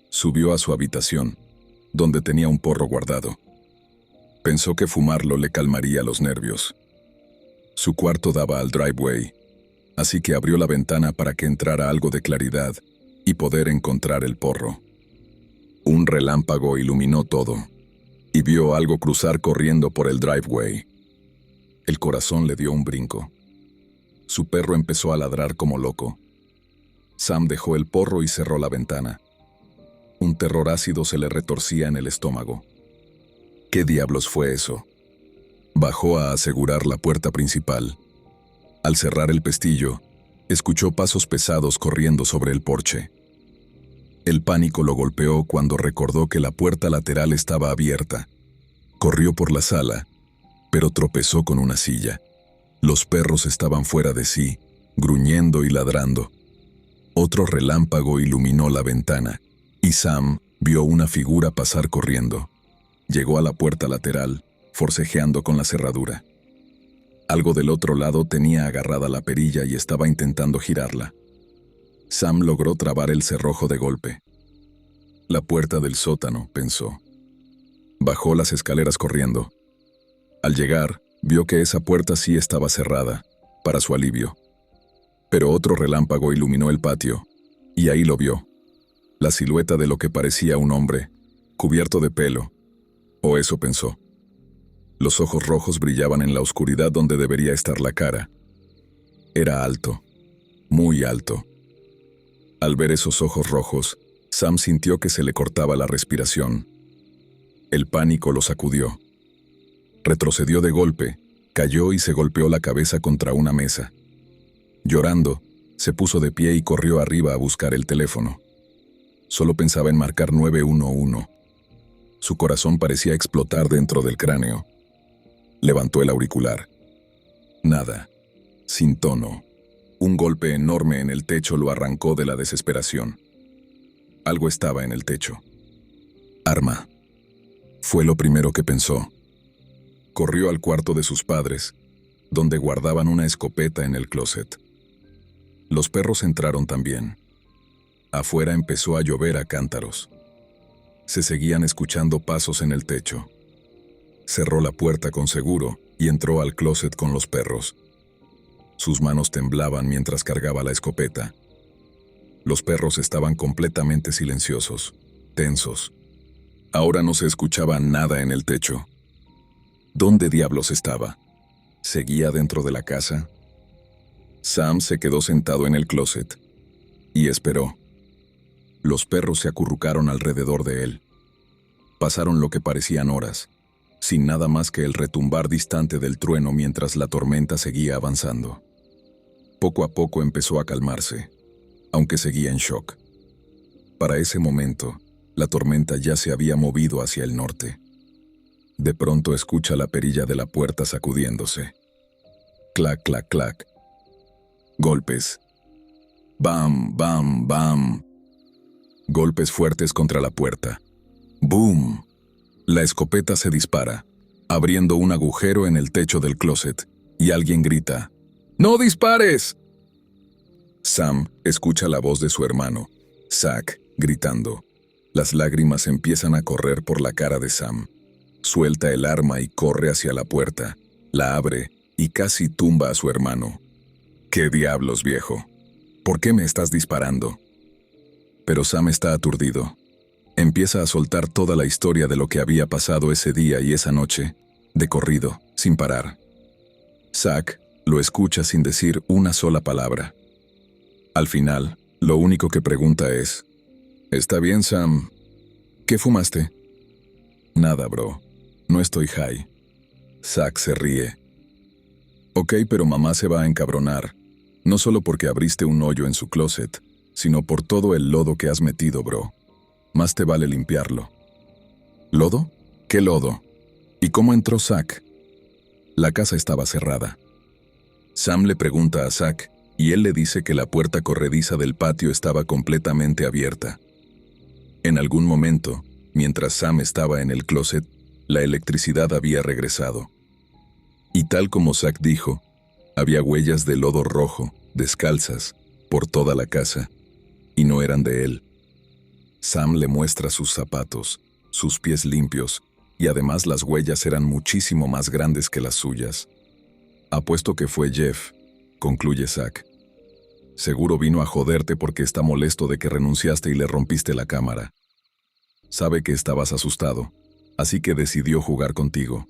Subió a su habitación, donde tenía un porro guardado. Pensó que fumarlo le calmaría los nervios. Su cuarto daba al driveway, así que abrió la ventana para que entrara algo de claridad y poder encontrar el porro. Un relámpago iluminó todo, y vio algo cruzar corriendo por el driveway. El corazón le dio un brinco. Su perro empezó a ladrar como loco. Sam dejó el porro y cerró la ventana. Un terror ácido se le retorcía en el estómago. ¿Qué diablos fue eso? Bajó a asegurar la puerta principal. Al cerrar el pestillo, escuchó pasos pesados corriendo sobre el porche. El pánico lo golpeó cuando recordó que la puerta lateral estaba abierta. Corrió por la sala, pero tropezó con una silla. Los perros estaban fuera de sí, gruñendo y ladrando. Otro relámpago iluminó la ventana, y Sam Vio una figura pasar corriendo. Llegó a la puerta lateral, forcejeando con la cerradura. Algo del otro lado tenía agarrada la perilla y estaba intentando girarla. Sam logró trabar el cerrojo de golpe. La puerta del sótano, pensó. Bajó las escaleras corriendo. Al llegar, vio que esa puerta sí estaba cerrada, para su alivio. Pero otro relámpago iluminó el patio, y ahí lo vio. La silueta de lo que parecía un hombre, cubierto de pelo, o eso pensó. Los ojos rojos brillaban en la oscuridad donde debería estar la cara. Era alto, muy alto. Al ver esos ojos rojos, Sam sintió que se le cortaba la respiración. El pánico lo sacudió. Retrocedió de golpe, cayó y se golpeó la cabeza contra una mesa. Llorando, se puso de pie y corrió arriba a buscar el teléfono. Solo pensaba en marcar 911. Su corazón parecía explotar dentro del cráneo. Levantó el auricular. Nada. Sin tono. Un golpe enorme en el techo lo arrancó de la desesperación. Algo estaba en el techo. Arma. Fue lo primero que pensó. Corrió al cuarto de sus padres, donde guardaban una escopeta en el closet. Los perros entraron también. Afuera empezó a llover a cántaros. Se seguían escuchando pasos en el techo. Cerró la puerta con seguro y entró al closet con los perros. Sus manos temblaban mientras cargaba la escopeta. Los perros estaban completamente silenciosos, tensos. Ahora no se escuchaba nada en el techo. ¿Dónde diablos estaba? ¿Seguía dentro de la casa? Sam se quedó sentado en el closet y esperó. Los perros se acurrucaron alrededor de él. Pasaron lo que parecían horas, sin nada más que el retumbar distante del trueno mientras la tormenta seguía avanzando. Poco a poco empezó a calmarse, aunque seguía en shock. Para ese momento, la tormenta ya se había movido hacia el norte. De pronto escucha la perilla de la puerta sacudiéndose. Clac, clac, clac. Golpes. Bam, bam, bam. Golpes fuertes contra la puerta. ¡Boom! La escopeta se dispara, abriendo un agujero en el techo del closet, y alguien grita, ¡No dispares! Sam escucha la voz de su hermano, Zach, gritando. Las lágrimas empiezan a correr por la cara de Sam. Suelta el arma y corre hacia la puerta, la abre y casi tumba a su hermano. ¡Qué diablos, viejo! ¿Por qué me estás disparando? Pero Sam está aturdido. Empieza a soltar toda la historia de lo que había pasado ese día y esa noche, de corrido, sin parar. Zach lo escucha sin decir una sola palabra. Al final, lo único que pregunta es, «¿Está bien, Sam? ¿Qué fumaste?» «Nada, bro. No estoy high». Zach se ríe. «Ok, pero mamá se va a encabronar. No solo porque abriste un hoyo en su closet, sino por todo el lodo que has metido, bro. Más te vale limpiarlo». ¿Lodo? ¿Qué lodo? ¿Y cómo entró Zach? La casa estaba cerrada. Sam le pregunta a Zach, y él le dice que la puerta corrediza del patio estaba completamente abierta. En algún momento, mientras Sam estaba en el closet, la electricidad había regresado. Y tal como Zach dijo, había huellas de lodo rojo, descalzas, por toda la casa, y no eran de él. Sam le muestra sus zapatos, sus pies limpios, y además las huellas eran muchísimo más grandes que las suyas. «Apuesto que fue Jeff», concluye Zach. «Seguro vino a joderte porque está molesto de que renunciaste y le rompiste la cámara. Sabe que estabas asustado, así que decidió jugar contigo».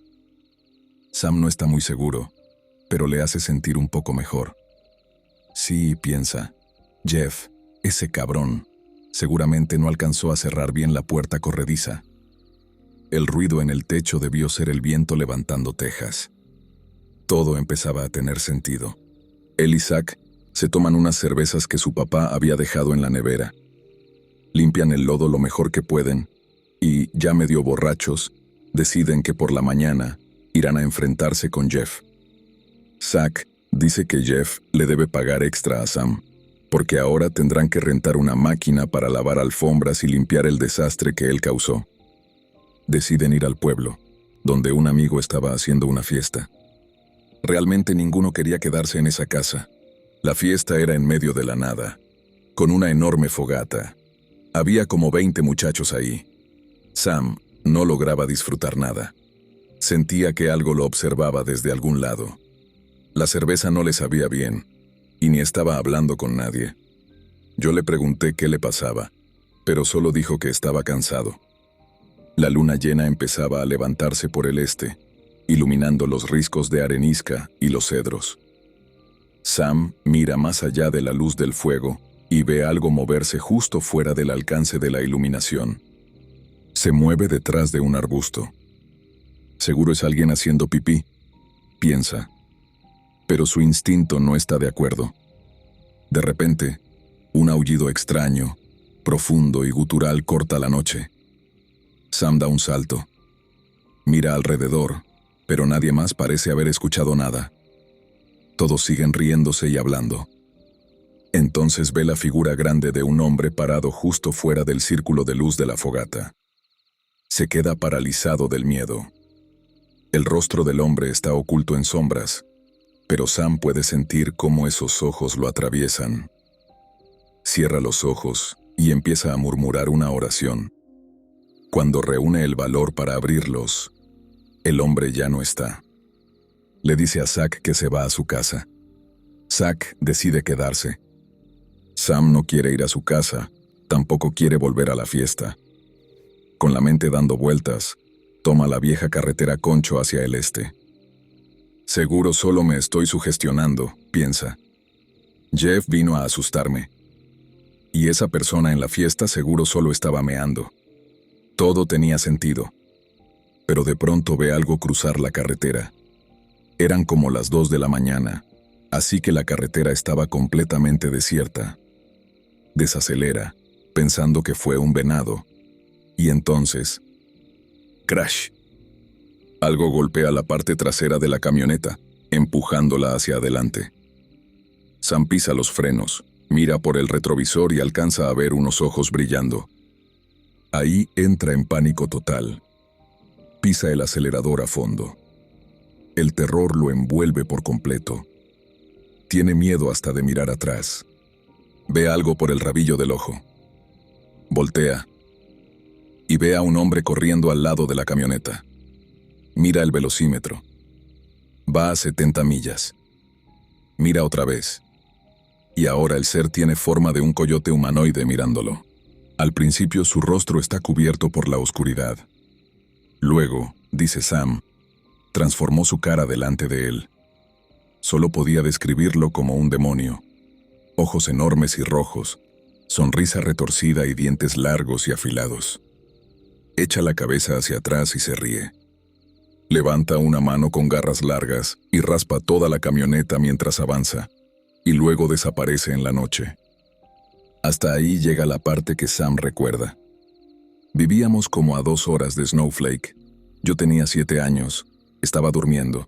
Sam no está muy seguro, pero le hace sentir un poco mejor. Sí, piensa, Jeff, ese cabrón, seguramente no alcanzó a cerrar bien la puerta corrediza. El ruido en el techo debió ser el viento levantando tejas. Todo empezaba a tener sentido. Él y Zach se toman unas cervezas que su papá había dejado en la nevera. Limpian el lodo lo mejor que pueden y, ya medio borrachos, deciden que por la mañana irán a enfrentarse con Jeff. Zach dice que Jeff le debe pagar extra a Sam, porque ahora tendrán que rentar una máquina para lavar alfombras y limpiar el desastre que él causó. Deciden ir al pueblo, donde un amigo estaba haciendo una fiesta. Realmente ninguno quería quedarse en esa casa. La fiesta era en medio de la nada, con una enorme fogata. Había como 20 muchachos ahí. Sam no lograba disfrutar nada. Sentía que algo lo observaba desde algún lado. La cerveza no le sabía bien, y ni estaba hablando con nadie. Yo le pregunté qué le pasaba, pero solo dijo que estaba cansado. La luna llena empezaba a levantarse por el este, iluminando los riscos de arenisca y los cedros. Sam mira más allá de la luz del fuego y ve algo moverse justo fuera del alcance de la iluminación. Se mueve detrás de un arbusto. Seguro es alguien haciendo pipí, piensa. Pero su instinto no está de acuerdo. De repente, un aullido extraño, profundo y gutural corta la noche. Sam da un salto. Mira alrededor, pero nadie más parece haber escuchado nada. Todos siguen riéndose y hablando. Entonces ve la figura grande de un hombre parado justo fuera del círculo de luz de la fogata. Se queda paralizado del miedo. El rostro del hombre está oculto en sombras, pero Sam puede sentir cómo esos ojos lo atraviesan. Cierra los ojos y empieza a murmurar una oración. Cuando reúne el valor para abrirlos, el hombre ya no está. Le dice a Zack que se va a su casa. Zack decide quedarse. Sam no quiere ir a su casa, tampoco quiere volver a la fiesta. Con la mente dando vueltas, toma la vieja carretera Concho hacia el este. Seguro solo me estoy sugestionando, piensa. Jeff vino a asustarme. Y esa persona en la fiesta seguro solo estaba meando. Todo tenía sentido. Pero de pronto ve algo cruzar la carretera. Eran como las 2 de la mañana, así que la carretera estaba completamente desierta. Desacelera, pensando que fue un venado. Y entonces, ¡crash! Algo golpea la parte trasera de la camioneta, empujándola hacia adelante. Sam pisa los frenos, mira por el retrovisor y alcanza a ver unos ojos brillando. Ahí entra en pánico total. Pisa el acelerador a fondo. El terror lo envuelve por completo. Tiene miedo hasta de mirar atrás. Ve algo por el rabillo del ojo. Voltea y ve a un hombre corriendo al lado de la camioneta. Mira el velocímetro. Va a 70 millas. Mira otra vez. Y ahora el ser tiene forma de un coyote humanoide mirándolo. Al principio su rostro está cubierto por la oscuridad. Luego, dice Sam, transformó su cara delante de él. Solo podía describirlo como un demonio. Ojos enormes y rojos, sonrisa retorcida y dientes largos y afilados. Echa la cabeza hacia atrás y se ríe. Levanta una mano con garras largas y raspa toda la camioneta mientras avanza, y luego desaparece en la noche. Hasta ahí llega la parte que Sam recuerda. Vivíamos como a 2 horas de Snowflake. Yo tenía 7 años, estaba durmiendo.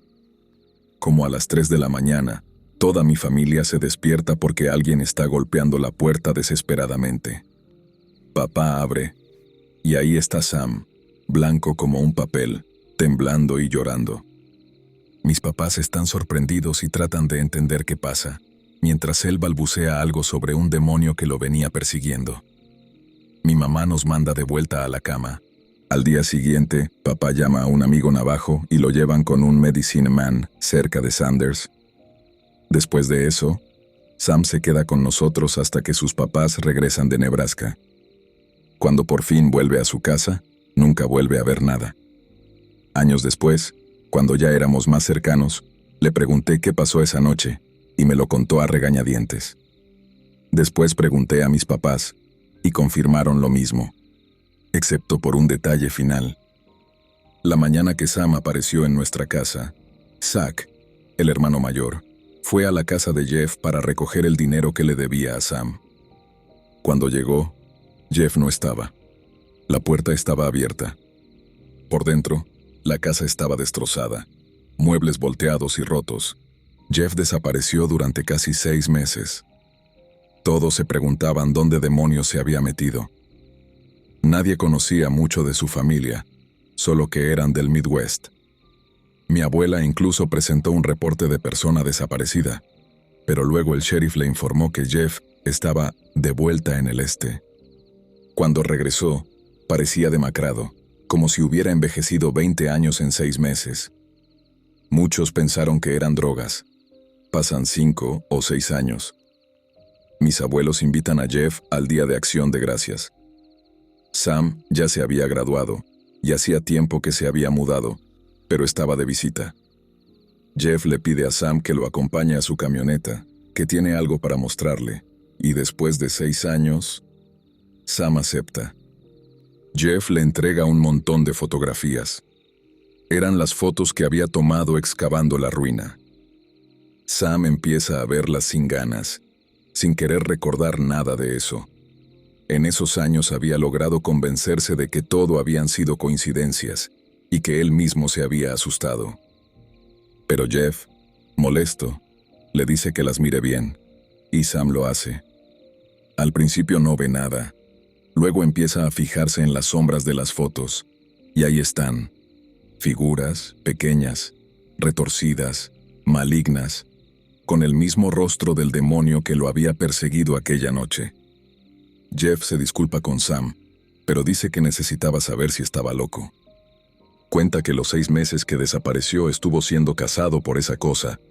Como a las 3 de la mañana, toda mi familia se despierta porque alguien está golpeando la puerta desesperadamente. Papá abre, y ahí está Sam, blanco como un papel, temblando y llorando. Mis papás están sorprendidos y tratan de entender qué pasa, mientras él balbucea algo sobre un demonio que lo venía persiguiendo. Mi mamá nos manda de vuelta a la cama. Al día siguiente, papá llama a un amigo navajo y lo llevan con un medicine man cerca de Sanders. Después de eso, Sam se queda con nosotros hasta que sus papás regresan de Nebraska. Cuando por fin vuelve a su casa, nunca vuelve a ver nada. Años después, cuando ya éramos más cercanos, le pregunté qué pasó esa noche y me lo contó a regañadientes. Después pregunté a mis papás y confirmaron lo mismo, excepto por un detalle final. La mañana que Sam apareció en nuestra casa, Zack, el hermano mayor, fue a la casa de Jeff para recoger el dinero que le debía a Sam. Cuando llegó, Jeff no estaba. La puerta estaba abierta. Por dentro, la casa estaba destrozada, muebles volteados y rotos. Jeff desapareció durante casi 6 meses. Todos se preguntaban dónde demonios se había metido. Nadie conocía mucho de su familia, solo que eran del Midwest. Mi abuela incluso presentó un reporte de persona desaparecida, pero luego el sheriff le informó que Jeff estaba de vuelta en el este. Cuando regresó, parecía demacrado, como si hubiera envejecido 20 años en 6 meses. Muchos pensaron que eran drogas. Pasan 5 o 6 años. Mis abuelos invitan a Jeff al Día de Acción de Gracias. Sam ya se había graduado y hacía tiempo que se había mudado, pero estaba de visita. Jeff le pide a Sam que lo acompañe a su camioneta, que tiene algo para mostrarle, y después de 6 años, Sam acepta. Jeff le entrega un montón de fotografías. Eran las fotos que había tomado excavando la ruina. Sam empieza a verlas sin ganas, sin querer recordar nada de eso. En esos años había logrado convencerse de que todo habían sido coincidencias y que él mismo se había asustado. Pero Jeff, molesto, le dice que las mire bien, y Sam lo hace. Al principio no ve nada, luego empieza a fijarse en las sombras de las fotos, y ahí están, figuras pequeñas, retorcidas, malignas, con el mismo rostro del demonio que lo había perseguido aquella noche. Jeff se disculpa con Sam, pero dice que necesitaba saber si estaba loco. Cuenta que los 6 meses que desapareció estuvo siendo cazado por esa cosa,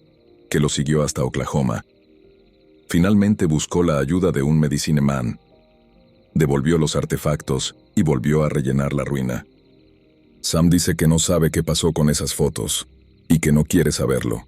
que lo siguió hasta Oklahoma. Finalmente buscó la ayuda de un medicine man, devolvió los artefactos y volvió a rellenar la ruina. Sam dice que no sabe qué pasó con esas fotos y que no quiere saberlo.